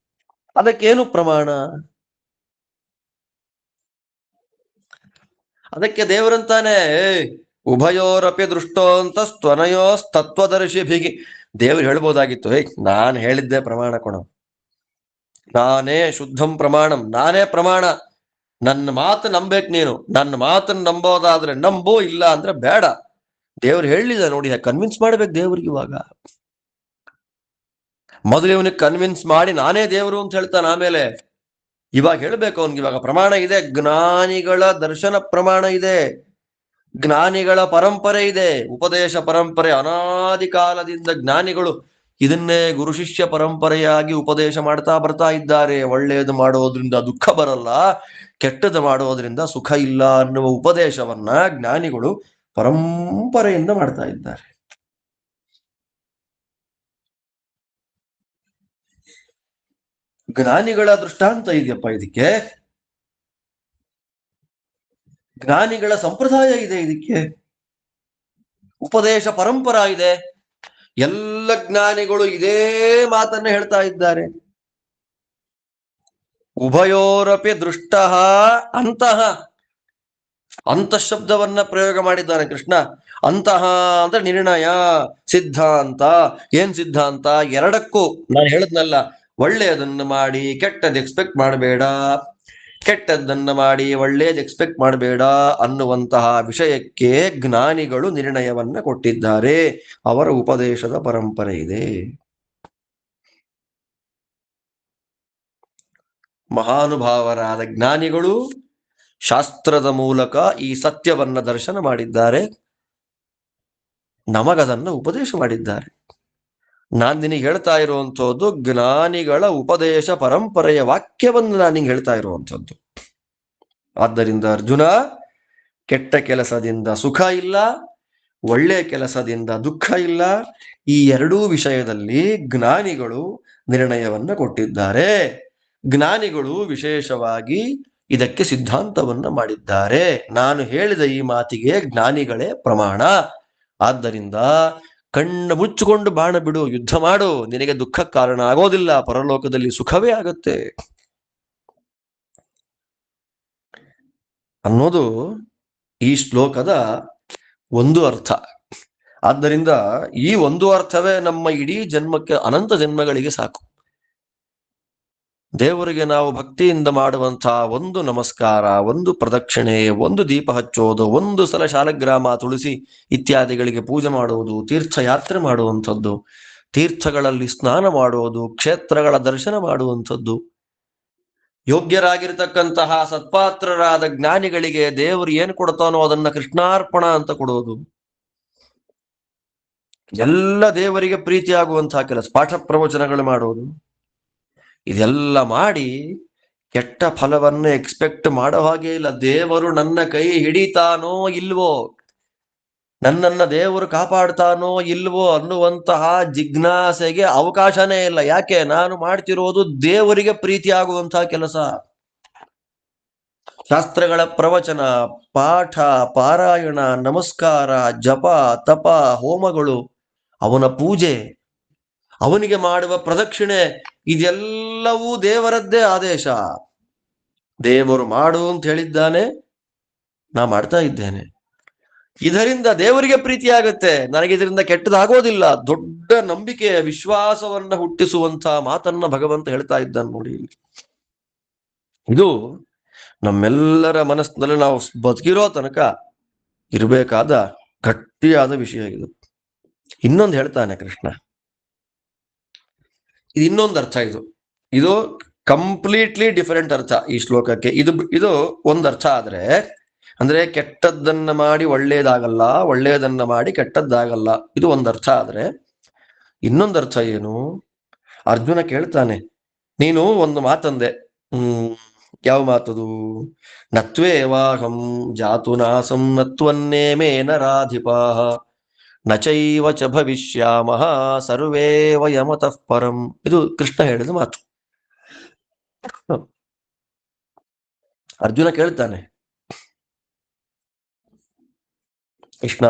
ಅದಕ್ಕೇನು ಪ್ರಮಾಣ? ಅದಕ್ಕೆ ದೇವರಂತಾನೆ, ಉಭಯೋರಪಿ ದೃಷ್ಟೋಂತ ಸ್ತನಯೋಸ್ತತ್ವದರ್ಶಿ ಬಿಗಿ. ದೇವ್ರು ಹೇಳ್ಬೋದಾಗಿತ್ತು, ನಾನು ಹೇಳಿದ್ದೆ ಪ್ರಮಾಣ ಕೊಣ, ನಾನೇ ಶುದ್ಧಂ ಪ್ರಮಾಣಂ, ನಾನೇ ಪ್ರಮಾಣ, ನನ್ನ ಮಾತು ನಂಬೇಕು ನೀನು, ನನ್ನ ಮಾತನ್ನು ನಂಬೋದಾದ್ರೆ ನಂಬೋ, ಇಲ್ಲ ಅಂದ್ರೆ ಬೇಡ. ದೇವ್ರು ಹೇಳಿದ ನೋಡಿ, ಕನ್ವಿನ್ಸ್ ಮಾಡ್ಬೇಕು ದೇವ್ರಿಗೆ. ಇವಾಗ ಮೊದಲು ಇವನಿಗೆ ಕನ್ವಿನ್ಸ್ ಮಾಡಿ ನಾನೇ ದೇವರು ಅಂತ ಹೇಳ್ತಾನೆ, ಆಮೇಲೆ ಇವಾಗ ಹೇಳ್ಬೇಕು ಅವನ್ಗೆ. ಇವಾಗ ಪ್ರಮಾಣ ಇದೆ, ಜ್ಞಾನಿಗಳ ದರ್ಶನ ಪ್ರಮಾಣ ಇದೆ, ಜ್ಞಾನಿಗಳ ಪರಂಪರೆ ಇದೆ, ಉಪದೇಶ ಪರಂಪರೆ. ಅನಾದಿ ಕಾಲದಿಂದ ಜ್ಞಾನಿಗಳು ಇದನ್ನೇ ಗುರು ಶಿಷ್ಯ ಪರಂಪರೆಯಾಗಿ ಉಪದೇಶ ಮಾಡ್ತಾ ಬರ್ತಾ ಇದ್ದಾರೆ. ಒಳ್ಳೆಯದು ಮಾಡೋದ್ರಿಂದ ದುಃಖ ಬರಲ್ಲ, ಕೆಟ್ಟದ್ದು ಮಾಡೋದ್ರಿಂದ ಸುಖ ಇಲ್ಲ ಅನ್ನುವ ಉಪದೇಶವನ್ನ ಜ್ಞಾನಿಗಳು ಪರಂಪರೆಯಿಂದ ಮಾಡ್ತಾ ಇದ್ದಾರೆ. ಜ್ಞಾನಿಗಳ ದೃಷ್ಟಾಂತ ಇದೆಯಪ್ಪ ಇದಕ್ಕೆ, ಜ್ಞಾನಿಗಳ ಸಂಪ್ರದಾಯ ಇದೆ ಇದಕ್ಕೆ, ಉಪದೇಶ ಪರಂಪರ ಇದೆ. ಎಲ್ಲ ಜ್ಞಾನಿಗಳು ಇದೇ ಮಾತನ್ನ ಹೇಳ್ತಾ ಇದ್ದಾರೆ. ಉಭಯೋರಪಿ ದೃಷ್ಟ ಅಂತಹ ಶಬ್ದವನ್ನ ಪ್ರಯೋಗ ಮಾಡಿದ್ದಾನೆ ಕೃಷ್ಣ. ಅಂತಹ ಅಂದ್ರೆ ನಿರ್ಣಯ, ಸಿದ್ಧಾಂತ. ಏನ್ ಸಿದ್ಧಾಂತ? ಎರಡಕ್ಕೂ ನಾನು ಹೇಳದ್ನಲ್ಲ, ಒಳ್ಳೆಯದನ್ನು ಮಾಡಿ ಕೆಟ್ಟದ್ದು ಎಕ್ಸ್ಪೆಕ್ಟ್ ಮಾಡಬೇಡ, ಕೆಟ್ಟದ್ದನ್ನ ಮಾಡಿ ಒಳ್ಳೇದು ಎಕ್ಸ್ಪೆಕ್ಟ್ ಮಾಡಬೇಡ ಅನ್ನುವಂತಹ ವಿಷಯಕ್ಕೆ ಜ್ಞಾನಿಗಳು ನಿರ್ಣಯವನ್ನ ಕೊಟ್ಟಿದ್ದಾರೆ. ಅವರ ಉಪದೇಶದ ಪರಂಪರೆ ಇದೆ. ಮಹಾನುಭಾವರಾದ ಜ್ಞಾನಿಗಳು ಶಾಸ್ತ್ರದ ಮೂಲಕ ಈ ಸತ್ಯವನ್ನ ದರ್ಶನ ಮಾಡಿದ್ದಾರೆ, ನಮಗದನ್ನ ಉಪದೇಶ ಮಾಡಿದ್ದಾರೆ. ನಾನ್ ನಿನಗೆ ಹೇಳ್ತಾ ಇರುವಂತಹದ್ದು ಜ್ಞಾನಿಗಳ ಉಪದೇಶ ಪರಂಪರೆಯ ವಾಕ್ಯವನ್ನು ನಾನು ನಿಂಗೆ ಹೇಳ್ತಾ ಇರುವಂಥದ್ದು. ಆದ್ದರಿಂದ ಅರ್ಜುನ, ಕೆಟ್ಟ ಕೆಲಸದಿಂದ ಸುಖ ಇಲ್ಲ, ಒಳ್ಳೆ ಕೆಲಸದಿಂದ ದುಃಖ ಇಲ್ಲ. ಈ ಎರಡೂ ವಿಷಯದಲ್ಲಿ ಜ್ಞಾನಿಗಳು ನಿರ್ಣಯವನ್ನ ಕೊಟ್ಟಿದ್ದಾರೆ. ಜ್ಞಾನಿಗಳು ವಿಶೇಷವಾಗಿ ಇದಕ್ಕೆ ಸಿದ್ಧಾಂತವನ್ನ ಮಾಡಿದ್ದಾರೆ. ನಾನು ಹೇಳಿದ ಈ ಮಾತಿಗೆ ಜ್ಞಾನಿಗಳೇ ಪ್ರಮಾಣ. ಆದ್ದರಿಂದ ಕಣ್ಣು ಮುಚ್ಚಿಕೊಂಡು ಬಾಣ ಬಿಡು, ಯುದ್ಧ ಮಾಡು, ನಿನಗೆ ದುಃಖ ಕಾರಣ ಆಗೋದಿಲ್ಲ, ಪರಲೋಕದಲ್ಲಿ ಸುಖವೇ ಆಗುತ್ತೆ ಅನ್ನೋದು ಈ ಶ್ಲೋಕದ ಒಂದು ಅರ್ಥ. ಆದ್ದರಿಂದ ಈ ಒಂದು ಅರ್ಥವೇ ನಮ್ಮ ಇಡೀ ಜನ್ಮಕ್ಕೆ, ಅನಂತ ಜನ್ಮಗಳಿಗೆ ಸಾಕು. ದೇವರಿಗೆ ನಾವು ಭಕ್ತಿಯಿಂದ ಮಾಡುವಂತಹ ಒಂದು ನಮಸ್ಕಾರ, ಒಂದು ಪ್ರದಕ್ಷಿಣೆ, ಒಂದು ದೀಪ ಹಚ್ಚೋದು, ಒಂದು ಸಲ ಶಾಲಗ್ರಾಮ, ತುಳಸಿ ಇತ್ಯಾದಿಗಳಿಗೆ ಪೂಜೆ ಮಾಡುವುದು, ತೀರ್ಥಯಾತ್ರೆ ಮಾಡುವಂಥದ್ದು, ತೀರ್ಥಗಳಲ್ಲಿ ಸ್ನಾನ ಮಾಡುವುದು, ಕ್ಷೇತ್ರಗಳ ದರ್ಶನ ಮಾಡುವಂಥದ್ದು, ಯೋಗ್ಯರಾಗಿರ್ತಕ್ಕಂತಹ ಸತ್ಪಾತ್ರರಾದ ಜ್ಞಾನಿಗಳಿಗೆ ದೇವರು ಏನು ಕೊಡ್ತಾನೋ ಅದನ್ನ ಕೃಷ್ಣಾರ್ಪಣ ಅಂತ ಕೊಡೋದು, ಎಲ್ಲ ದೇವರಿಗೆ ಪ್ರೀತಿಯಾಗುವಂತಹ ಕೆಲಸ, ಪಾಠ ಪ್ರವಚನಗಳು ಮಾಡೋದು, ಇದೆಲ್ಲ ಮಾಡಿ ಕೆಟ್ಟ ಫಲವನ್ನು ಎಕ್ಸ್ಪೆಕ್ಟ್ ಮಾಡೋ ಹಾಗೆ ಇಲ್ಲ. ದೇವರು ನನ್ನ ಕೈ ಹಿಡಿತಾನೋ ಇಲ್ವೋ, ನನ್ನನ್ನ ದೇವರು ಕಾಪಾಡ್ತಾನೋ ಇಲ್ವೋ ಅನ್ನುವಂತಹ ಜಿಜ್ಞಾಸೆಗೆ ಅವಕಾಶನೇ ಇಲ್ಲ. ಯಾಕೆ? ನಾನು ಮಾಡ್ತಿರೋದು ದೇವರಿಗೆ ಪ್ರೀತಿಯಾಗುವಂತಹ ಕೆಲಸ. ಶಾಸ್ತ್ರಗಳ ಪ್ರವಚನ, ಪಾಠ, ಪಾರಾಯಣ, ನಮಸ್ಕಾರ, ಜಪ, ತಪ, ಹೋಮಗಳು, ಅವನ ಪೂಜೆ, ಅವನಿಗೆ ಮಾಡುವ ಪ್ರದಕ್ಷಿಣೆ, ಇದೆಲ್ಲವೂ ದೇವರದ್ದೇ ಆದೇಶ. ದೇವರು ಮಾಡು ಅಂತ ಹೇಳಿದ್ದಾನೆ, ನಾ ಮಾಡ್ತಾ ಇದ್ದೇನೆ. ಇದರಿಂದ ದೇವರಿಗೆ ಪ್ರೀತಿ ಆಗತ್ತೆ, ನನಗೆ ಇದರಿಂದ ಕೆಟ್ಟದಾಗೋದಿಲ್ಲ. ದೊಡ್ಡ ನಂಬಿಕೆಯ ವಿಶ್ವಾಸವನ್ನ ಹುಟ್ಟಿಸುವಂತಹ ಮಾತನ್ನ ಭಗವಂತ ಹೇಳ್ತಾ ಇದ್ದಾನೆ ನೋಡಿ. ಇದು ನಮ್ಮೆಲ್ಲರ ಮನಸ್ಸಿನಲ್ಲಿ ನಾವು ಬದುಕಿರೋ ತನಕ ಇರಬೇಕಾದ ಗಟ್ಟಿಯಾದ ವಿಷಯ ಇದು. ಇನ್ನೊಂದು ಹೇಳ್ತಾನೆ ಕೃಷ್ಣ, ಇದು ಇನ್ನೊಂದು ಅರ್ಥ. ಇದು ಕಂಪ್ಲೀಟ್ಲಿ ಡಿಫರೆಂಟ್ ಅರ್ಥ ಈ ಶ್ಲೋಕಕ್ಕೆ. ಇದು ಒಂದು ಅರ್ಥ ಆದ್ರೆ, ಅಂದ್ರೆ ಕೆಟ್ಟದ್ದನ್ನ ಮಾಡಿ ಒಳ್ಳೇದಾಗಲ್ಲ, ಒಳ್ಳೇದನ್ನ ಮಾಡಿ ಕೆಟ್ಟದ್ದಾಗಲ್ಲ, ಇದು ಒಂದು ಅರ್ಥ ಆದ್ರೆ, ಇನ್ನೊಂದು ಅರ್ಥ ಏನು? ಅರ್ಜುನ ಕೇಳ್ತಾನೆ, ನೀನು ಒಂದು ಮಾತಂದೆ, ಯಾವ ಮಾತದು? ನತ್ವೇವಾಹಂ ಜಾತು ನಾಸಂ ನತ್ವನ್ನೇ ಮೇನ ರಾಧಿಪಾಹ ನಚೈವ ಚ ಭವಿಷ್ಯಾಮಃ ಸರ್ವೇ ವಯಮತಃ ಪರಂ. ಇದು ಕೃಷ್ಣ ಹೇಳಿದ ಮಾತು. ಅರ್ಜುನ ಕೇಳ್ತಾನೆ, ಕೃಷ್ಣ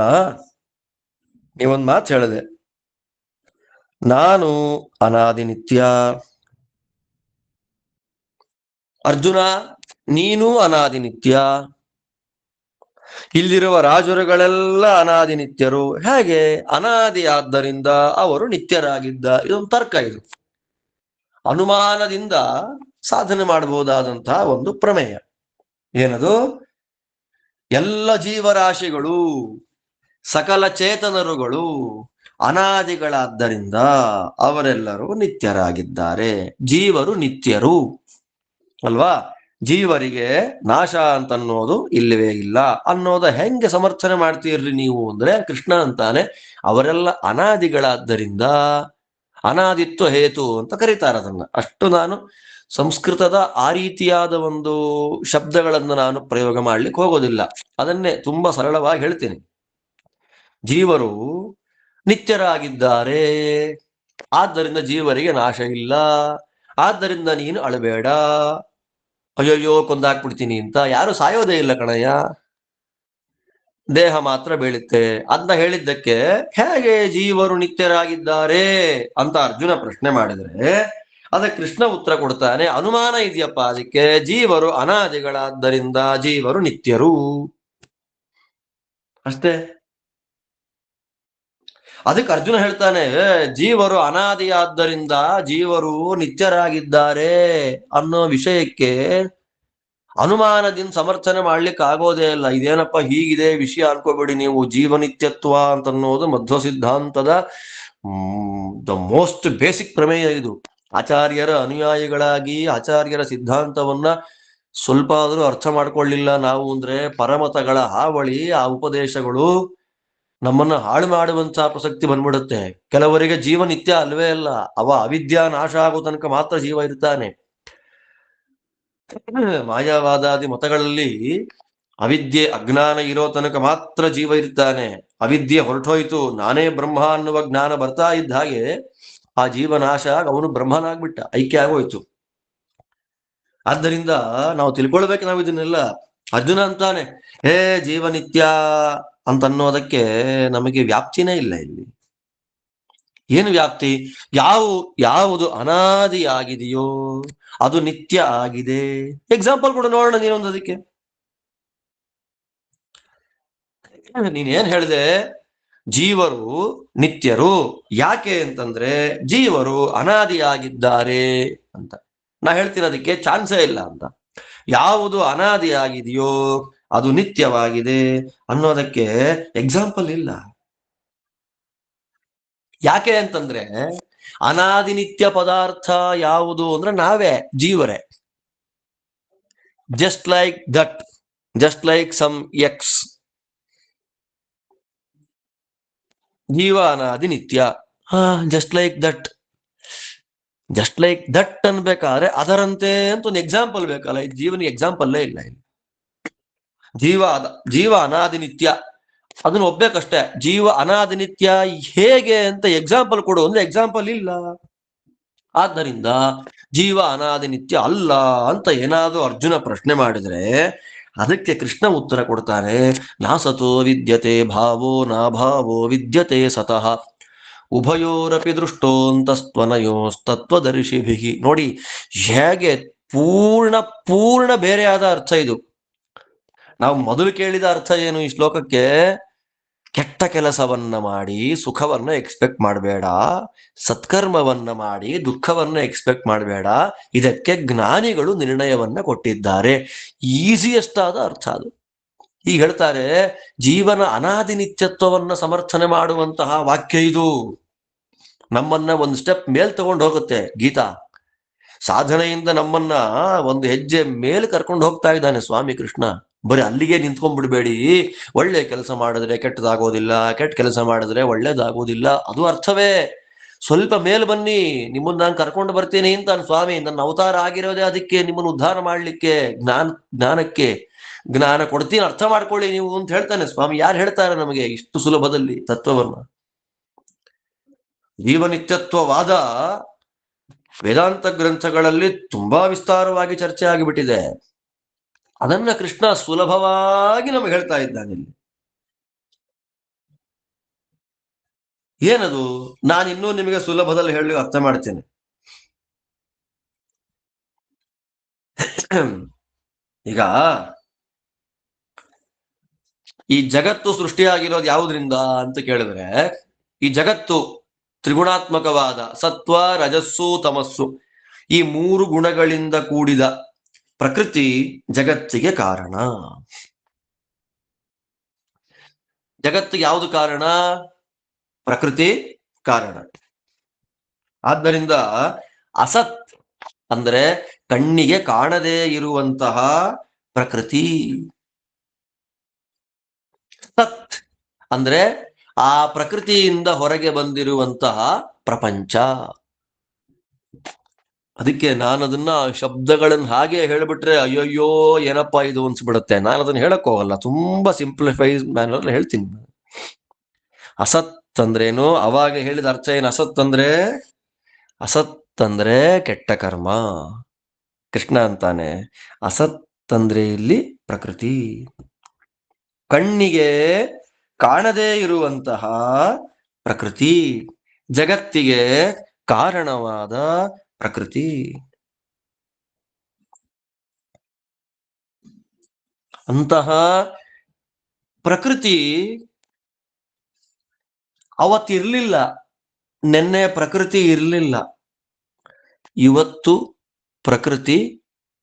ನೀವೊಂದು ಮಾತು ಹೇಳಿದೆ, ನಾನು ಅನಾದಿ ನಿತ್ಯ. ಅರ್ಜುನ, ನೀನು ಅನಾದಿ ನಿತ್ಯ, ಇಲ್ಲಿರುವ ರಾಜರುಗಳೆಲ್ಲ ಅನಾದಿ ನಿತ್ಯರು. ಹೇಗೆ? ಅನಾದಿ ಆದ್ದರಿಂದ ಅವರು ನಿತ್ಯರಾಗಿದ್ದ. ಇದೊಂದು ತರ್ಕ. ಇದು ಅನುಮಾನದಿಂದ ಸಾಧನೆ ಮಾಡಬಹುದಾದಂತಹ ಒಂದು ಪ್ರಮೇಯ. ಏನದು? ಎಲ್ಲ ಜೀವರಾಶಿಗಳು, ಸಕಲ ಚೇತನರುಗಳು ಅನಾದಿಗಳಾದ್ದರಿಂದ ಅವರೆಲ್ಲರೂ ನಿತ್ಯರಾಗಿದ್ದಾರೆ. ಜೀವರು ನಿತ್ಯರು ಅಲ್ವಾ? ಜೀವರಿಗೆ ನಾಶ ಅಂತನ್ನೋದು ಇಲ್ಲವೇ ಇಲ್ಲ ಅನ್ನೋದ ಹೆಂಗೆ ಸಮರ್ಥನೆ ಮಾಡ್ತೀರ್ರಿ ನೀವು ಅಂದ್ರೆ, ಕೃಷ್ಣ ಅಂತಾನೆ, ಅವರೆಲ್ಲ ಅನಾದಿಗಳಾದ್ದರಿಂದ ಅನಾದಿತ್ವ ಹೇತು ಅಂತ ಕರೀತಾರೆ ಅದನ್ನ. ಅಷ್ಟು ನಾನು ಸಂಸ್ಕೃತದ ಆ ರೀತಿಯಾದ ಒಂದು ಶಬ್ದಗಳನ್ನು ನಾನು ಪ್ರಯೋಗ ಮಾಡ್ಲಿಕ್ಕೆ ಹೋಗೋದಿಲ್ಲ, ಅದನ್ನೇ ತುಂಬಾ ಸರಳವಾಗಿ ಹೇಳ್ತೀನಿ. ಜೀವರು ನಿತ್ಯರಾಗಿದ್ದಾರೆ, ಆದ್ದರಿಂದ ಜೀವರಿಗೆ ನಾಶ ಇಲ್ಲ. ಆದ್ದರಿಂದ ನೀನು ಅಳಬೇಡ, ಅಯ್ಯಯ್ಯೋ ಕೊಂದಾಕ್ಬಿಡ್ತೀನಿ ಅಂತ. ಯಾರು ಸಾಯೋದೇ ಇಲ್ಲ ಕಣಯ್ಯ, ದೇಹ ಮಾತ್ರ ಬೀಳುತ್ತೆ ಅಂತ ಹೇಳಿದ್ದಕ್ಕೆ ಹೇಗೆ ಜೀವರು ನಿತ್ಯರಾಗಿದ್ದಾರೆ ಅಂತ ಅರ್ಜುನ ಪ್ರಶ್ನೆ ಮಾಡಿದ್ರೆ, ಅದಕ್ಕೆ ಕೃಷ್ಣ ಉತ್ತರ ಕೊಡ್ತಾನೆ, ಅನುಮಾನ ಇದೆಯಪ್ಪ ಅದಕ್ಕೆ, ಜೀವರು ಅನಾದಿಗಳಾದ್ದರಿಂದ ಜೀವರು ನಿತ್ಯರು ಅಷ್ಟೇ. ಅದಕ್ಕೆ ಅರ್ಜುನ ಹೇಳ್ತಾನೆ, ಜೀವರು ಅನಾದಿಯಾದ್ದರಿಂದ ಜೀವರು ನಿತ್ಯರಾಗಿದ್ದಾರೆ ಅನ್ನೋ ವಿಷಯಕ್ಕೆ ಅನುಮಾನದಿಂದ ಸಮರ್ಥನೆ ಮಾಡ್ಲಿಕ್ಕೆ ಆಗೋದೇ ಇಲ್ಲ. ಇದೇನಪ್ಪ ಹೀಗಿದೆ ವಿಷಯ ಅನ್ಕೋಬೇಡಿ ನೀವು. ಜೀವನಿತ್ಯತ್ವ ಅಂತನ್ನೋದು ಮಧ್ವ ಸಿದ್ಧಾಂತದ ದ ಮೋಸ್ಟ್ ಬೇಸಿಕ್ ಪ್ರಮೇಯ. ಇದು ಆಚಾರ್ಯರ ಅನುಯಾಯಿಗಳಾಗಿ ಆಚಾರ್ಯರ ಸಿದ್ಧಾಂತವನ್ನ ಸ್ವಲ್ಪ ಆದ್ರೂ ಅರ್ಥ ಮಾಡ್ಕೊಳ್ಳಿಲ್ಲ ನಾವು ಅಂದ್ರೆ, ಪರಮತಗಳ ಹಾವಳಿ, ಆ ಉಪದೇಶಗಳು ನಮ್ಮನ್ನ ಹಾಳು ಮಾಡುವಂತಹ ಪ್ರಸಕ್ತಿ ಬಂದ್ಬಿಡುತ್ತೆ. ಕೆಲವರಿಗೆ ಜೀವ ನಿತ್ಯ ಅಲ್ವೇ ಅಲ್ಲ, ಅವ ಅವಿದ್ಯಾ ನಾಶ ಆಗೋ ತನಕ ಮಾತ್ರ ಜೀವ ಇರ್ತಾನೆ. ಮಾಯಾವಾದಾದಿ ಮತಗಳಲ್ಲಿ ಅವಿದ್ಯೆ ಅಜ್ಞಾನ ಇರೋ ತನಕ ಮಾತ್ರ ಜೀವ ಇರ್ತಾನೆ. ಅವಿದ್ಯೆ ಹೊರಟೋಯ್ತು, ನಾನೇ ಬ್ರಹ್ಮ ಅನ್ನುವ ಜ್ಞಾನ ಬರ್ತಾ ಇದ್ದ ಹಾಗೆ ಆ ಜೀವ ನಾಶ ಆಗ ಅವನು ಬ್ರಹ್ಮನಾಗ್ಬಿಟ್ಟ, ಐಕ್ಯ ಆಗೋಯ್ತು. ಆದ್ದರಿಂದ ನಾವು ತಿಳ್ಕೊಳ್ಬೇಕು ನಾವು ಇದನ್ನೆಲ್ಲ. ಅರ್ಜುನ ಅಂತಾನೆ, ಹೇ ಜೀವ ನಿತ್ಯ ಅಂತನ್ನೋದಕ್ಕೆ ನಮಗೆ ವ್ಯಾಪ್ತಿನೇ ಇಲ್ಲ ಇಲ್ಲಿ. ಏನು ವ್ಯಾಪ್ತಿ? ಯಾವುದು ಅನಾದಿಯಾಗಿದೆಯೋ ಅದು ನಿತ್ಯ ಆಗಿದೆ. ಎಕ್ಸಾಂಪಲ್ ಕೂಡ ನೋಡೋಣ ನೀನೊಂದು ಅದಕ್ಕೆ. ನೀನೇನ್ ಹೇಳಿದೆ? ಜೀವರು ನಿತ್ಯರು. ಯಾಕೆ ಅಂತಂದ್ರೆ ಜೀವರು ಅನಾದಿಯಾಗಿದ್ದಾರೆ ಅಂತ. ನಾ ಹೇಳ್ತೀನಿ ಅದಕ್ಕೆ ಚಾನ್ಸೇ ಇಲ್ಲ ಅಂತ. ಯಾವುದು ಅನಾದಿಯಾಗಿದೆಯೋ ಅದು ನಿತ್ಯವಾಗಿದೆ ಅನ್ನೋದಕ್ಕೆ ಎಕ್ಸಾಂಪಲ್ ಇಲ್ಲ. ಯಾಕೆ ಅಂತಂದ್ರೆ ಅನಾದಿ ನಿತ್ಯ ಪದಾರ್ಥ ಯಾವುದು ಅಂದ್ರೆ ನಾವೇ, ಜೀವರೇ. Just like that, just like some x. ಜೀವ ಅನಾದಿ ನಿತ್ಯ. Just like that. Just like that ಅನ್ಬೇಕಾದ್ರೆ ಅದರಂತೆ ಅಂತ ಒಂದು ಎಕ್ಸಾಂಪಲ್ ಬೇಕಲ್ಲ. ಇದು ಜೀವನಿಗೆ ಎಕ್ಸಾಂಪಲ್ಲೇ ಇಲ್ಲ ಇಲ್ಲಿ. ಜೀವ ಅನಾದಿ ನಿತ್ಯ ಅದನ್ನ ಒಬ್ಬೇಕಷ್ಟೇ. ಜೀವ ಅನಾದಿ ನಿತ್ಯ ಹೇಗೆ ಅಂತ ಎಕ್ಸಾಂಪಲ್ ಕೊಡು ಅಂದ್ರೆ ಎಕ್ಸಾಂಪಲ್ ಇಲ್ಲ. ಆದ್ದರಿಂದ ಜೀವ ಅನಾದಿ ನಿತ್ಯ ಅಲ್ಲ ಅಂತ ಏನಾದ್ರೂ ಅರ್ಜುನ ಪ್ರಶ್ನೆ ಮಾಡಿದ್ರೆ ಅದಕ್ಕೆ ಕೃಷ್ಣ ಉತ್ತರ ಕೊಡ್ತಾನೆ, ನಾ ಸತೋ ವಿದ್ಯತೆ ಭಾವೋ ನಾ ಭಾವೋ ವಿದ್ಯತೆ ಸತಃ ಉಭಯೋರಪಿ ದೃಷ್ಟೋಂತಸ್ತ್ವನಯೋಸ್ತತ್ವದರ್ಶಿಭಿ. ನೋಡಿ ಹೇಗೆ ಪೂರ್ಣ ಬೇರೆಯಾದ ಅರ್ಥ ಇದು. ನಾವು ಮೊದಲು ಕೇಳಿದ ಅರ್ಥ ಏನು ಈ ಶ್ಲೋಕಕ್ಕೆ? ಕೆಟ್ಟ ಕೆಲಸವನ್ನ ಮಾಡಿ ಸುಖವನ್ನ ಎಕ್ಸ್ಪೆಕ್ಟ್ ಮಾಡಬೇಡ, ಸತ್ಕರ್ಮವನ್ನ ಮಾಡಿ ದುಃಖವನ್ನ ಎಕ್ಸ್ಪೆಕ್ಟ್ ಮಾಡಬೇಡ, ಇದಕ್ಕೆ ಜ್ಞಾನಿಗಳು ನಿರ್ಣಯವನ್ನ ಕೊಟ್ಟಿದ್ದಾರೆ. ಈಸಿಯೆಸ್ಟ್ ಆದ ಅರ್ಥ ಅದು. ಈಗ ಹೇಳ್ತಾರೆ ಜೀವನ ಅನಾದಿ ನಿತ್ಯತ್ವವನ್ನ ಸಮರ್ಥನೆ ಮಾಡುವಂತಹ ವಾಕ್ಯ ಇದು. ನಮ್ಮನ್ನ ಒಂದು ಸ್ಟೆಪ್ ಮೇಲ್ ತಗೊಂಡು ಹೋಗುತ್ತೆ ಗೀತಾ. ಸಾಧನೆಯಿಂದ ನಮ್ಮನ್ನ ಒಂದು ಹೆಜ್ಜೆ ಮೇಲೆ ಕರ್ಕೊಂಡು ಹೋಗ್ತಾ ಇದ್ದಾನೆ ಸ್ವಾಮಿ ಕೃಷ್ಣ. ಬರೀ ಅಲ್ಲಿಗೆ ನಿಂತ್ಕೊಂಡ್ಬಿಡ್ಬೇಡಿ. ಒಳ್ಳೆ ಕೆಲಸ ಮಾಡಿದ್ರೆ ಕೆಟ್ಟದಾಗೋದಿಲ್ಲ, ಕೆಟ್ಟ ಕೆಲಸ ಮಾಡಿದ್ರೆ ಒಳ್ಳೇದಾಗೋದಿಲ್ಲ, ಅದು ಅರ್ಥವೇ. ಸ್ವಲ್ಪ ಮೇಲ್ ಬನ್ನಿ, ನಿಮ್ಮನ್ನ ನಾನು ಕರ್ಕೊಂಡು ಬರ್ತೀನಿ ಅಂತ ಸ್ವಾಮಿ. ನನ್ನ ಅವತಾರ ಆಗಿರೋದೇ ಅದಕ್ಕೆ, ನಿಮ್ಮನ್ನು ಉದ್ಧಾರ ಮಾಡ್ಲಿಕ್ಕೆ, ಜ್ಞಾನಕ್ಕೆ. ಜ್ಞಾನ ಕೊಡ್ತೀನಿ, ಅರ್ಥ ಮಾಡ್ಕೊಳ್ಳಿ ನೀವು ಅಂತ ಹೇಳ್ತಾನೆ ಸ್ವಾಮಿ. ಯಾರು ಹೇಳ್ತಾರೆ ನಮಗೆ ಇಷ್ಟು ಸುಲಭದಲ್ಲಿ ತತ್ವವನ್ನ? ಜೀವನಿತ್ಯತ್ವವಾದ ವೇದಾಂತ ಗ್ರಂಥಗಳಲ್ಲಿ ತುಂಬಾ ವಿಸ್ತಾರವಾಗಿ ಚರ್ಚೆ ಆಗಿಬಿಟ್ಟಿದೆ. ಅದನ್ನ ಕೃಷ್ಣ ಸುಲಭವಾಗಿ ನಮಗೆ ಹೇಳ್ತಾ ಇದ್ದಾನೆ ಇಲ್ಲಿ. ಏನದು? ನಾನಿನ್ನೂ ನಿಮಗೆ ಸುಲಭದಲ್ಲಿ ಹೇಳಿ ಅರ್ಥ ಮಾಡ್ತೇನೆ. ಈಗ ಈ ಜಗತ್ತು ಸೃಷ್ಟಿಯಾಗಿರೋದು ಯಾವುದರಿಂದ ಅಂತ ಕೇಳಿದ್ರೆ, ಈ ಜಗತ್ತು ತ್ರಿಗುಣಾತ್ಮಕವಾದ ಸತ್ವ ರಜಸ್ಸು ತಮಸ್ಸು ಈ ಮೂರು ಗುಣಗಳಿಂದ ಕೂಡಿದ ಪ್ರಕೃತಿ ಜಗತ್ತಿಗೆ ಕಾರಣ. ಜಗತ್ತಿಗೆ ಯಾವುದು ಕಾರಣ? ಪ್ರಕೃತಿ ಕಾರಣ. ಆದ್ದರಿಂದ ಅಸತ್ ಅಂದ್ರೆ ಕಣ್ಣಿಗೆ ಕಾಣದೇ ಇರುವಂತಹ ಪ್ರಕೃತಿ. ಸತ್ ಅಂದ್ರೆ ಆ ಪ್ರಕೃತಿಯಿಂದ ಹೊರಗೆ ಬಂದಿರುವಂತಹ ಪ್ರಪಂಚ. ಅದಕ್ಕೆ ನಾನು ಅದನ್ನ ಶಬ್ದಗಳನ್ನ ಹಾಗೆ ಹೇಳ್ಬಿಟ್ರೆ ಅಯ್ಯೋಯ್ಯೋ ಏನಪ್ಪಾ ಇದು ಅನ್ಸ್ಬಿಡುತ್ತೆ. ನಾನು ಅದನ್ನ ಹೇಳಕ್ ಹೋಗಲ್ಲ, ತುಂಬಾ ಸಿಂಪ್ಲಿಫೈಸ್ ಮ್ಯಾನರ್ ಹೇಳ್ತೀನಿ. ಅಸತ್ ಅಂದ್ರೇನು? ಅವಾಗ ಹೇಳಿದ ಅರ್ಥ ಏನು? ಅಸತ್ ಅಂದ್ರೆ ಕೆಟ್ಟ ಕರ್ಮ. ಕೃಷ್ಣ ಅಂತಾನೆ ಅಸತ್ ಅಂದ್ರೆ ಇಲ್ಲಿ ಪ್ರಕೃತಿ. ಕಣ್ಣಿಗೆ ಕಾಣದೇ ಇರುವಂತಹ ಪ್ರಕೃತಿ, ಜಗತ್ತಿಗೆ ಕಾರಣವಾದ ಪ್ರಕೃತಿ. ಅಂತಹ ಪ್ರಕೃತಿ ಅವತ್ತಿರ್ಲಿಲ್ಲ. ನೆನ್ನೆ ಪ್ರಕೃತಿ ಇರ್ಲಿಲ್ಲ, ಇವತ್ತು ಪ್ರಕೃತಿ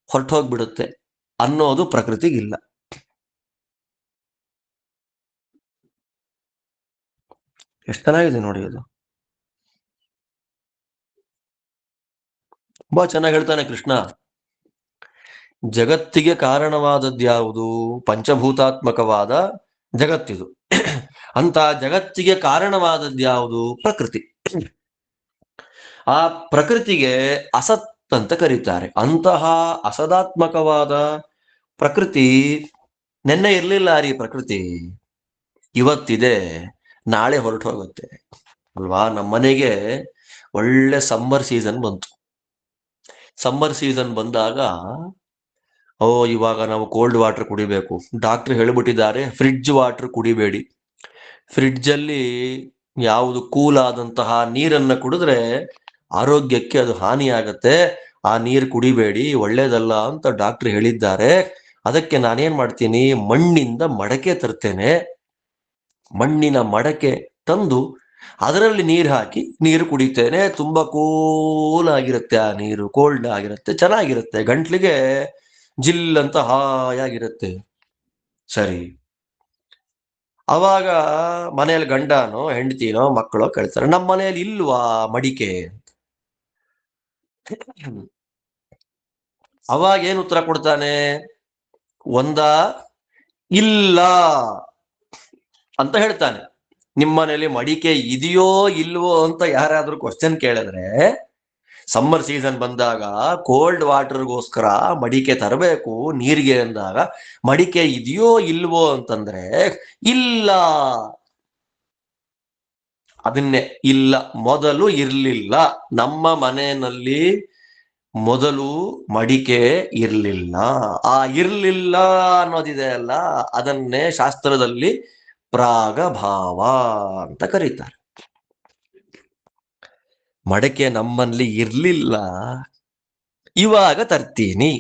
ಹೊರಟೋಗ್ಬಿಡುತ್ತೆ ಅನ್ನೋದು ಪ್ರಕೃತಿಗಿಲ್ಲ. ಎಷ್ಟು ಚೆನ್ನಾಗಿದೆ ನೋಡಿ ಅದು. ತುಂಬಾ ಚೆನ್ನಾಗಿ ಹೇಳ್ತಾನೆ ಕೃಷ್ಣ. ಜಗತ್ತಿಗೆ ಕಾರಣವಾದದ್ದು ಯಾವುದು? ಪಂಚಭೂತಾತ್ಮಕವಾದ ಜಗತ್ತಿದು. ಅಂತ ಜಗತ್ತಿಗೆ ಕಾರಣವಾದದ್ದು ಯಾವುದು? ಪ್ರಕೃತಿ. ಆ ಪ್ರಕೃತಿಗೆ ಅಸತ್ ಅಂತ ಕರೀತಾರೆ. ಅಂತಹ ಅಸದಾತ್ಮಕವಾದ ಪ್ರಕೃತಿ ನೆನ್ನೆ ಇರ್ಲಿಲ್ಲ. ರೀ ಪ್ರಕೃತಿ ಇವತ್ತಿದೆ, ನಾಳೆ ಹೊರಟು ಹೋಗುತ್ತೆ ಅಲ್ವಾ? ನಮ್ಮನೆಗೆ ಒಳ್ಳೆ ಸಮ್ಮರ್ ಸೀಸನ್ ಬಂತು. ಸಮ್ಮರ್ ಸೀಸನ್ ಬಂದಾಗ ಇವಾಗ ನಾವು ಕೋಲ್ಡ್ ವಾಟರ್ ಕುಡಿಬೇಕು. ಡಾಕ್ಟರ್ ಹೇಳ್ಬಿಟ್ಟಿದ್ದಾರೆ ಫ್ರಿಡ್ಜ್ ವಾಟರ್ ಕುಡಿಬೇಡಿ. ಫ್ರಿಡ್ಜ್ ಅಲ್ಲಿ ಯಾವುದು ಕೂಲಾದಂತಹ ನೀರನ್ನ ಕುಡಿದ್ರೆ ಆರೋಗ್ಯಕ್ಕೆ ಅದು ಹಾನಿಯಾಗತ್ತೆ, ಆ ನೀರು ಕುಡಿಬೇಡಿ, ಒಳ್ಳೇದಲ್ಲ ಅಂತ ಡಾಕ್ಟರ್ ಹೇಳಿದ್ದಾರೆ. ಅದಕ್ಕೆ ನಾನೇನ್ ಮಾಡ್ತೀನಿ, ಮಣ್ಣಿಂದ ಮಡಕೆ ತರ್ತೇನೆ. ಮಣ್ಣಿನ ಮಡಕೆ ತಂದು ಅದರಲ್ಲಿ ನೀರು ಹಾಕಿ ನೀರು ಕುಡಿತೇನೆ. ತುಂಬಾ ಕೂಲ್ ಆಗಿರುತ್ತೆ, ಆ ನೀರು ಕೋಲ್ಡ್ ಆಗಿರುತ್ತೆ, ಚೆನ್ನಾಗಿರುತ್ತೆ, ಗಂಟ್ಲಿಗೆ ಜಿಲ್ ಅಂತ ಹಾಯಾಗಿರುತ್ತೆ. ಸರಿ, ಅವಾಗ ಮನೇಲಿ ಗಂಡನೋ ಹೆಂಡತಿನೋ ಮಕ್ಕಳೋ ಕೇಳ್ತಾರೆ, ನಮ್ಮ ಮನೆಯಲ್ಲಿ ಇಲ್ವಾ ಮಡಿಕೆ? ಅವಾಗ ಏನ್ ಉತ್ತರ ಕೊಡ್ತಾನೆ? ಒಂದ ಇಲ್ಲ ಅಂತ ಹೇಳ್ತಾನೆ. ನಿಮ್ಮ ಮನೇಲಿ ಮಡಿಕೆ ಇದೆಯೋ ಇಲ್ವೋ ಅಂತ ಯಾರಾದ್ರೂ ಕ್ವಶನ್ ಕೇಳಿದ್ರೆ, ಸಮ್ಮರ್ ಸೀಸನ್ ಬಂದಾಗ ಕೋಲ್ಡ್ ವಾಟರ್ಗೋಸ್ಕರ ಮಡಿಕೆ ತರಬೇಕು ನೀರಿಗೆ ಅಂದಾಗ, ಮಡಿಕೆ ಇದೆಯೋ ಇಲ್ವೋ ಅಂತಂದ್ರೆ ಇಲ್ಲ. ಅದನ್ನೇ ಇಲ್ಲ, ಮೊದಲು ಇರ್ಲಿಲ್ಲ. ನಮ್ಮ ಮನೆಯಲ್ಲಿ ಮೊದಲು ಮಡಿಕೆ ಇರ್ಲಿಲ್ಲ. ಆ ಇರ್ಲಿಲ್ಲ ಅನ್ನೋದಿದೆ ಅಲ್ಲ, ಅದನ್ನೇ ಶಾಸ್ತ್ರದಲ್ಲಿ ಪ್ರಾಗಭಾವ ಅಂತ ಕರೀತಾರೆ. ಮಡಕೆ ನಮ್ಮಲ್ಲಿ ಇರ್ಲಿಲ್ಲ, ಇವಾಗ ತರ್ತೀನಿ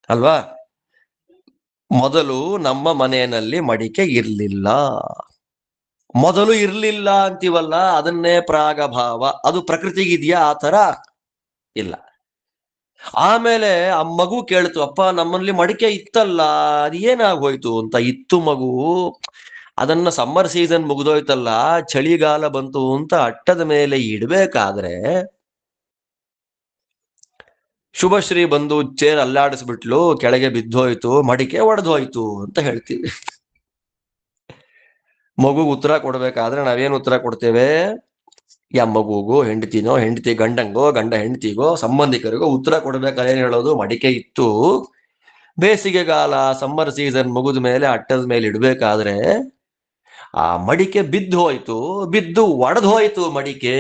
ಅಲ್ವಾ? ಮೊದಲು ನಮ್ಮ ಮನೆಯಲ್ಲಿ ಮಡಿಕೆ ಇರ್ಲಿಲ್ಲ, ಮೊದಲು ಇರ್ಲಿಲ್ಲ ಅಂತೀವಲ್ಲ, ಅದನ್ನೇ ಪ್ರಾಗಭಾವ. ಅದು ಪ್ರಕೃತಿಗಿದೆಯಾ ಆ ತರ? ಇಲ್ಲ. ಆಮೇಲೆ ಆ ಮಗು ಕೇಳ್ತು, ಅಪ್ಪ ನಮ್ಮಲ್ಲಿ ಮಡಿಕೆ ಇತ್ತಲ್ಲ, ಅದು ಏನಾಗೋಯ್ತು ಅಂತ. ಇತ್ತು ಮಗು, ಅದನ್ನ ಸಮ್ಮರ್ ಸೀಸನ್ ಮುಗಿದೋಯ್ತಲ್ಲ, ಚಳಿಗಾಲ ಬಂತು ಅಂತ ಅಟ್ಟದ ಮೇಲೆ ಇಡ್ಬೇಕಾದ್ರೆ ಶುಭಶ್ರೀ ಬಂದು ಚೇರ್ ಅಲ್ಲಾಡಿಸ್ಬಿಟ್ಲು, ಕೆಳಗೆ ಬಿದ್ದೋಯ್ತು, ಮಡಿಕೆ ಒಡೆದೋಯ್ತು ಅಂತ ಹೇಳ್ತೀವಿ. ಮಗು ಉತ್ತರ ಕೊಡ್ಬೇಕಾದ್ರೆ ನಾವೇನು ಉತ್ತರ ಕೊಡ್ತೇವೆ? ಮಗುಗೂ ಹೆಂಡತಿನೋ, ಹೆಂಡತಿ ಗಂಡಂಗೋ, ಗಂಡ ಹೆಂಡತಿಗೋ, ಸಂಬಂಧಿಕರಿಗೋ ಉತ್ತರ ಕೊಡ್ಬೇಕಾದ್ರೆ ಏನ್ ಹೇಳೋದು? ಮಡಿಕೆ ಇತ್ತು, ಬೇಸಿಗೆಗಾಲ ಸಮ್ಮರ್ ಸೀಸನ್ ಮುಗಿದ ಮೇಲೆ ಅಟ್ಟದ ಮೇಲೆ ಇಡ್ಬೇಕಾದ್ರೆ ಆ ಮಡಿಕೆ ಬಿದ್ದು ಹೋಯ್ತು, ಬಿದ್ದು ಒಡೆದು ಹೋಯ್ತು ಮಡಿಕೆ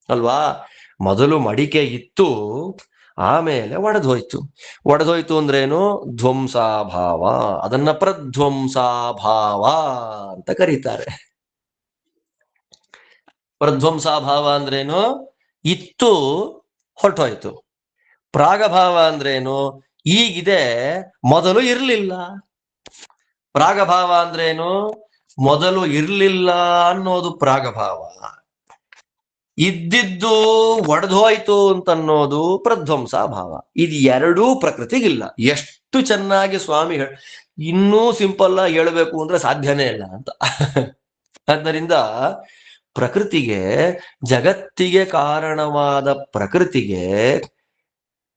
ಅಲ್ವಾ? ಮೊದಲು ಮಡಿಕೆ ಇತ್ತು, ಆಮೇಲೆ ಒಡೆದೋಯ್ತು. ಒಡೆದೋಯ್ತು ಅಂದ್ರೇನು? ಧ್ವಂಸಾಭಾವ. ಅದನ್ನ ಪ್ರಧ್ವಂಸಾಭಾವ ಅಂತ ಕರೀತಾರೆ. ಪ್ರಧ್ವಂಸಾಭಾವ ಅಂದ್ರೇನು? ಇತ್ತು, ಹೊರಟೋಯ್ತು. ಪ್ರಾಗಭಾವ ಅಂದ್ರೇನು? ಈಗಿದೆ, ಮೊದಲು ಇರ್ಲಿಲ್ಲ. ಪ್ರಾಗಭಾವ ಅಂದ್ರೇನು? ಮೊದಲು ಇರ್ಲಿಲ್ಲ ಅನ್ನೋದು ಪ್ರಾಗಭಾವ, ಇದ್ದಿದ್ದು ಒಡೆದೋಯ್ತು ಅಂತನ್ನೋದು ಪ್ರಧ್ವಂಸ ಭಾವ. ಇದು ಎರಡೂ ಪ್ರಕೃತಿಗಿಲ್ಲ. ಎಷ್ಟು ಚೆನ್ನಾಗಿ ಸ್ವಾಮಿ ಇನ್ನೂ ಸಿಂಪಲ್ ಆಗಿ ಹೇಳಬೇಕು ಅಂದ್ರೆ ಸಾಧ್ಯನೇ ಇಲ್ಲ ಅಂತ. ಆದ್ದರಿಂದ ಪ್ರಕೃತಿಗೆ, ಜಗತ್ತಿಗೆ ಕಾರಣವಾದ ಪ್ರಕೃತಿಗೆ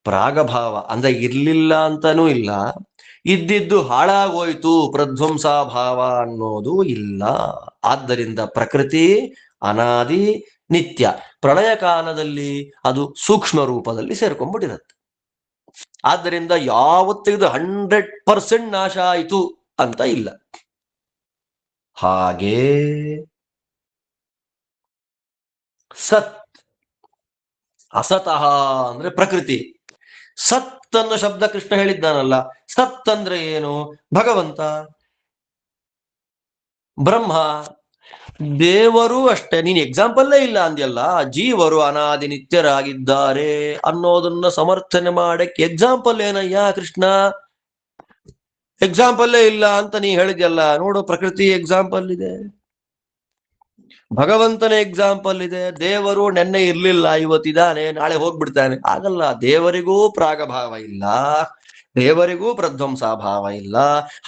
ಪ್ರಾಗಭಾವ ಅಂದ್ರೆ ಇರ್ಲಿಲ್ಲ ಅಂತಾನೂ ಇಲ್ಲ, ಇದ್ದಿದ್ದು ಹಾಳಾಗೋಯ್ತು ಪ್ರಧ್ವಂಸಾಭಾವ ಅನ್ನೋದು ಇಲ್ಲ. ಆದ್ದರಿಂದ ಪ್ರಕೃತಿ ಅನಾದಿ ನಿತ್ಯ. ಪ್ರಳಯ ಕಾಲದಲ್ಲಿ ಅದು ಸೂಕ್ಷ್ಮ ರೂಪದಲ್ಲಿ ಸೇರ್ಕೊಂಡ್ಬಿಟ್ಟಿರುತ್ತೆ. ಆದ್ದರಿಂದ ಯಾವತ್ತಿಗೂ 100% ನಾಶ ಆಯಿತು ಅಂತ ಇಲ್ಲ. ಹಾಗೇ ಸತ್, ಅಸತಃ ಅಂದ್ರೆ ಪ್ರಕೃತಿ. ಸತ್ ಅನ್ನೋ ಶಬ್ದ ಕೃಷ್ಣ ಹೇಳಿದ್ದಾನಲ್ಲ, ಸತ್ ಅಂದ್ರೆ ಏನು? ಭಗವಂತ, ಬ್ರಹ್ಮ, ದೇವರು ಅಷ್ಟೇ. ನೀನ್ ಎಕ್ಸಾಂಪಲ್ಲೇ ಇಲ್ಲ ಅಂದ್ಯಲ್ಲ, ಜೀವರು ಅನಾದಿ ನಿತ್ಯರಾಗಿದ್ದಾರೆ ಅನ್ನೋದನ್ನ ಸಮರ್ಥನೆ ಮಾಡಕ್ಕೆ ಎಕ್ಸಾಂಪಲ್ ಏನಯ್ಯ ಕೃಷ್ಣ? ಎಕ್ಸಾಂಪಲ್ಲೇ ಇಲ್ಲ ಅಂತ ನೀ ಹೇಳಿದ್ಯಲ್ಲ. ನೋಡು, ಪ್ರಕೃತಿ ಎಕ್ಸಾಂಪಲ್ ಇದೆ, ಭಗವಂತನ ಎಕ್ಸಾಂಪಲ್ ಇದೆ. ದೇವರು ನೆನ್ನೆ ಇರ್ಲಿಲ್ಲ, ಇವತ್ತಿದ್ದಾನೆ, ನಾಳೆ ಹೋಗ್ಬಿಡ್ತಾನೆ. ಆಗಲ್ಲ. ದೇವರಿಗೂ ಪ್ರಾಗಭಾವ ಇಲ್ಲ, ದೇವರಿಗೂ ಪ್ರಧ್ವಂಸಾಭಾವ ಇಲ್ಲ,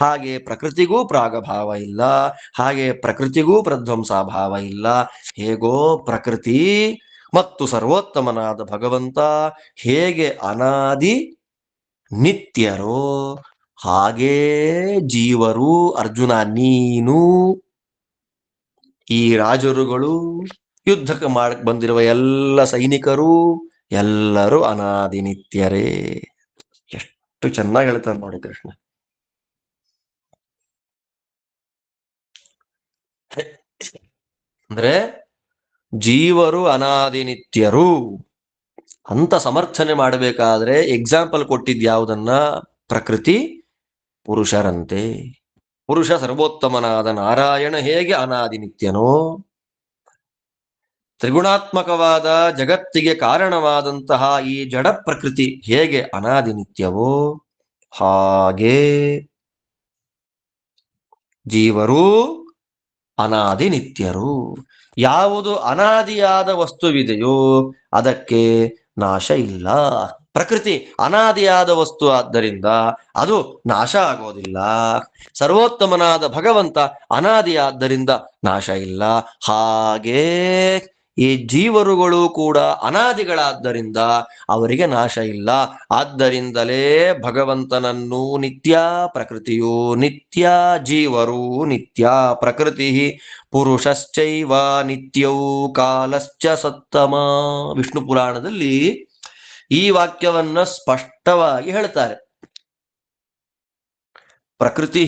ಹಾಗೆ ಪ್ರಕೃತಿಗೂ ಪ್ರಾಗಭಾವ ಇಲ್ಲ, ಹಾಗೆ ಪ್ರಕೃತಿಗೂ ಪ್ರಧ್ವಂಸಾಭಾವ ಇಲ್ಲ. ಹೇಗೋ ಪ್ರಕೃತಿ ಮತ್ತು ಸರ್ವೋತ್ತಮನಾದ ಭಗವಂತ ಹೇಗೆ ಅನಾದಿ ನಿತ್ಯರೋ, ಹಾಗೇ ಜೀವರು, ಅರ್ಜುನ ನೀನು, ಈ ರಾಜರುಗಳು, ಯುದ್ಧಕ್ಕೆ ಮಾಡಕ್ ಬಂದಿರುವ ಎಲ್ಲ ಸೈನಿಕರು, ಎಲ್ಲರೂ ಅನಾದಿ ನಿತ್ಯರೇ. ಎಷ್ಟು ಚೆನ್ನಾಗಿ ಹೇಳ್ತಾರೆ ನೋಡಿ ಕೃಷ್ಣ. ಅಂದ್ರೆ ಜೀವರು ಅನಾದಿ ನಿತ್ಯರು ಅಂತ ಸಮರ್ಥನೆ ಮಾಡಬೇಕಾದ್ರೆ ಎಕ್ಸಾಂಪಲ್ ಕೊಟ್ಟಿದ್ ಯಾವುದನ್ನ? ಪ್ರಕೃತಿ ಪುರುಷರಂತೆ. ಪುರುಷ ಸರ್ವೋತ್ತಮನಾದ ನಾರಾಯಣ ಹೇಗೆ ಅನಾದಿ ನಿತ್ಯನೋ, ತ್ರಿಗುಣಾತ್ಮಕವಾದ ಜಗತ್ತಿಗೆ ಕಾರಣವಾದಂತಹ ಈ ಜಡ ಪ್ರಕೃತಿ ಹೇಗೆ ಅನಾದಿ ನಿತ್ಯವೋ, ಹಾಗೆ ಜೀವರು ಅನಾದಿ ನಿತ್ಯರು. ಯಾವುದು ಅನಾದಿಯಾದ ವಸ್ತುವಿದೆಯೋ ಅದಕ್ಕೆ ನಾಶ ಇಲ್ಲ. ಪ್ರಕೃತಿ ಅನಾದಿಯಾದ ವಸ್ತು ಆದ್ದರಿಂದ ಅದು ನಾಶ ಆಗೋದಿಲ್ಲ. ಸರ್ವೋತ್ತಮನಾದ ಭಗವಂತ ಅನಾದಿಯಾದ್ದರಿಂದ ನಾಶ ಇಲ್ಲ. ಹಾಗೇ ಈ ಜೀವರುಗಳು ಕೂಡ ಅನಾದಿಗಳಾದ್ದರಿಂದ ಅವರಿಗೆ ನಾಶ ಇಲ್ಲ. ಆದ್ದರಿಂದಲೇ ಭಗವಂತನನ್ನು ನಿತ್ಯ, ಪ್ರಕೃತಿಯು ನಿತ್ಯ, ಜೀವರು ನಿತ್ಯ. ಪ್ರಕೃತಿ ಪುರುಷಶ್ಚೈವ ನಿತ್ಯೌ ಕಾಲಶ್ಚ ಸತ್ತಮ. ವಿಷ್ಣು ಪುರಾಣದಲ್ಲಿ ಈ ವಾಕ್ಯವನ್ನ ಸ್ಪಷ್ಟವಾಗಿ ಹೇಳ್ತಾರೆ. ಪ್ರಕೃತಿ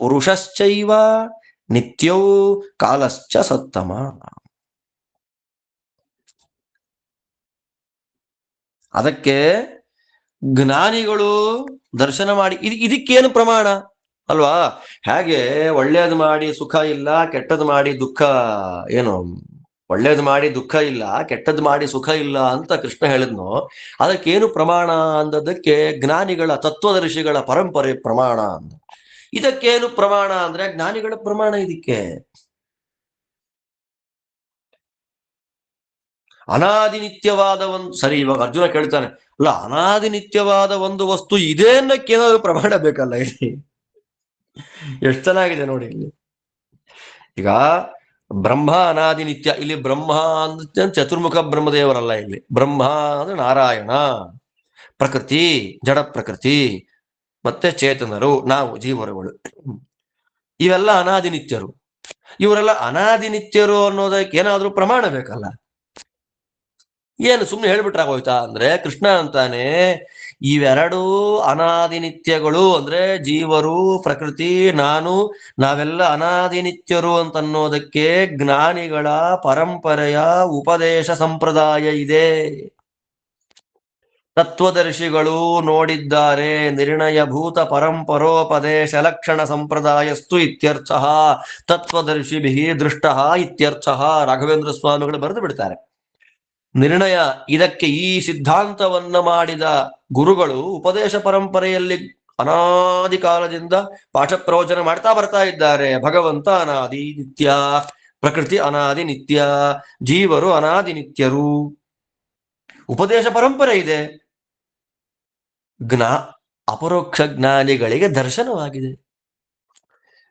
ಪುರುಷಶ್ಚೈವ ನಿತ್ಯೌ ಕಾಲಶ್ಚ ಸತ್ತಮ. ಅದಕ್ಕೆ ಜ್ಞಾನಿಗಳು ದರ್ಶನ ಮಾಡಿ ಇದಕ್ಕೇನು ಪ್ರಮಾಣ ಅಲ್ವಾ? ಹೇಗೆ ಒಳ್ಳೇದು ಮಾಡಿ ಸುಖ ಇಲ್ಲ, ಕೆಟ್ಟದ್ದು ಮಾಡಿ ದುಃಖ, ಏನು ಒಳ್ಳೇದು ಮಾಡಿ ದುಃಖ ಇಲ್ಲ, ಕೆಟ್ಟದ್ದು ಮಾಡಿ ಸುಖ ಇಲ್ಲ ಅಂತ ಕೃಷ್ಣ ಹೇಳಿದ್ನೋ, ಅದಕ್ಕೇನು ಪ್ರಮಾಣ ಅಂದದಕ್ಕೆ ಜ್ಞಾನಿಗಳ ತತ್ವದರ್ಶಿಗಳ ಪರಂಪರೆ ಪ್ರಮಾಣ ಅಂದ. ಇದಕ್ಕೇನು ಪ್ರಮಾಣ ಅಂದ್ರೆ ಜ್ಞಾನಿಗಳ ಪ್ರಮಾಣ. ಇದಕ್ಕೆ ಅನಾದಿ ನಿತ್ಯವಾದ ಒಂದು, ಸರಿ ಇವಾಗ ಅರ್ಜುನ ಕೇಳ್ತಾನೆ, ಅಲ್ಲ ಅನಾದಿ ನಿತ್ಯವಾದ ಒಂದು ವಸ್ತು ಇದೆ ಅನ್ನಕ್ಕೇನಾದ್ರು ಪ್ರಮಾಣ ಬೇಕಲ್ಲ ಇಲ್ಲಿ. ಎಷ್ಟು ಚೆನ್ನಾಗಿದೆ ನೋಡಿ ಇಲ್ಲಿ. ಈಗ ಬ್ರಹ್ಮ ಅನಾದಿ ನಿತ್ಯ, ಇಲ್ಲಿ ಬ್ರಹ್ಮ ಅಂದ್ರೆ ಚತುರ್ಮುಖ ಬ್ರಹ್ಮದೇವರಲ್ಲ, ಇಲ್ಲಿ ಬ್ರಹ್ಮ ಅಂದ್ರೆ ನಾರಾಯಣ, ಪ್ರಕೃತಿ ಜಡ ಪ್ರಕೃತಿ, ಮತ್ತೆ ಚೇತನರು ನಾವು ಜೀವರುಗಳು, ಇವೆಲ್ಲ ಅನಾದಿ ನಿತ್ಯರು. ಇವರೆಲ್ಲ ಅನಾದಿ ನಿತ್ಯರು ಅನ್ನೋದಕ್ಕೆ ಏನಾದ್ರೂ ಪ್ರಮಾಣ ಬೇಕಲ್ಲ. ಏನು ಸುಮ್ಮನೆ ಹೇಳ್ಬಿಟ್ರಾಗೋಯ್ತಾ ಅಂದ್ರೆ ಕೃಷ್ಣ ಅಂತಾನೆ, ಇವೆರಡೂ ಅನಾದಿ ನಿತ್ಯಗಳು ಅಂದ್ರೆ ಜೀವರು, ಪ್ರಕೃತಿ, ನಾನು, ನಾವೆಲ್ಲ ಅನಾದಿ ನಿತ್ಯರು ಅಂತನ್ನೋದಕ್ಕೆ ಜ್ಞಾನಿಗಳ ಪರಂಪರೆಯ ಉಪದೇಶ ಸಂಪ್ರದಾಯ ಇದೆ. ತತ್ವದರ್ಶಿಗಳು ನೋಡಿದ್ದಾರೆ. ನಿರ್ಣಯಭೂತ ಪರಂಪರೋಪದೇಶ ಲಕ್ಷಣ ಸಂಪ್ರದಾಯಸ್ತು ಇತ್ಯರ್ಥ ತತ್ವದರ್ಶಿಭಿ ದೃಷ್ಟ ಇತ್ಯರ್ಥ. ರಾಘವೇಂದ್ರ ಸ್ವಾಮಿಗಳು ಬರೆದು ಬಿಡ್ತಾರೆ. ನಿರ್ಣಯ, ಇದಕ್ಕೆ ಈ ಸಿದ್ಧಾಂತವನ್ನ ಮಾಡಿದ ಗುರುಗಳು ಉಪದೇಶ ಪರಂಪರೆಯಲ್ಲಿ ಅನಾದಿ ಕಾಲದಿಂದ ಪಾಠ ಪ್ರವಚನ ಮಾಡ್ತಾ ಬರ್ತಾ ಇದ್ದಾರೆ. ಭಗವಂತ ಅನಾದಿ ನಿತ್ಯ, ಪ್ರಕೃತಿ ಅನಾದಿ ನಿತ್ಯ, ಜೀವರು ಅನಾದಿ ನಿತ್ಯರು, ಉಪದೇಶ ಪರಂಪರೆ ಇದೆ. ಅಪರೋಕ್ಷ ಜ್ಞಾನಿಗಳಿಗೆ ದರ್ಶನವಾಗಿದೆ.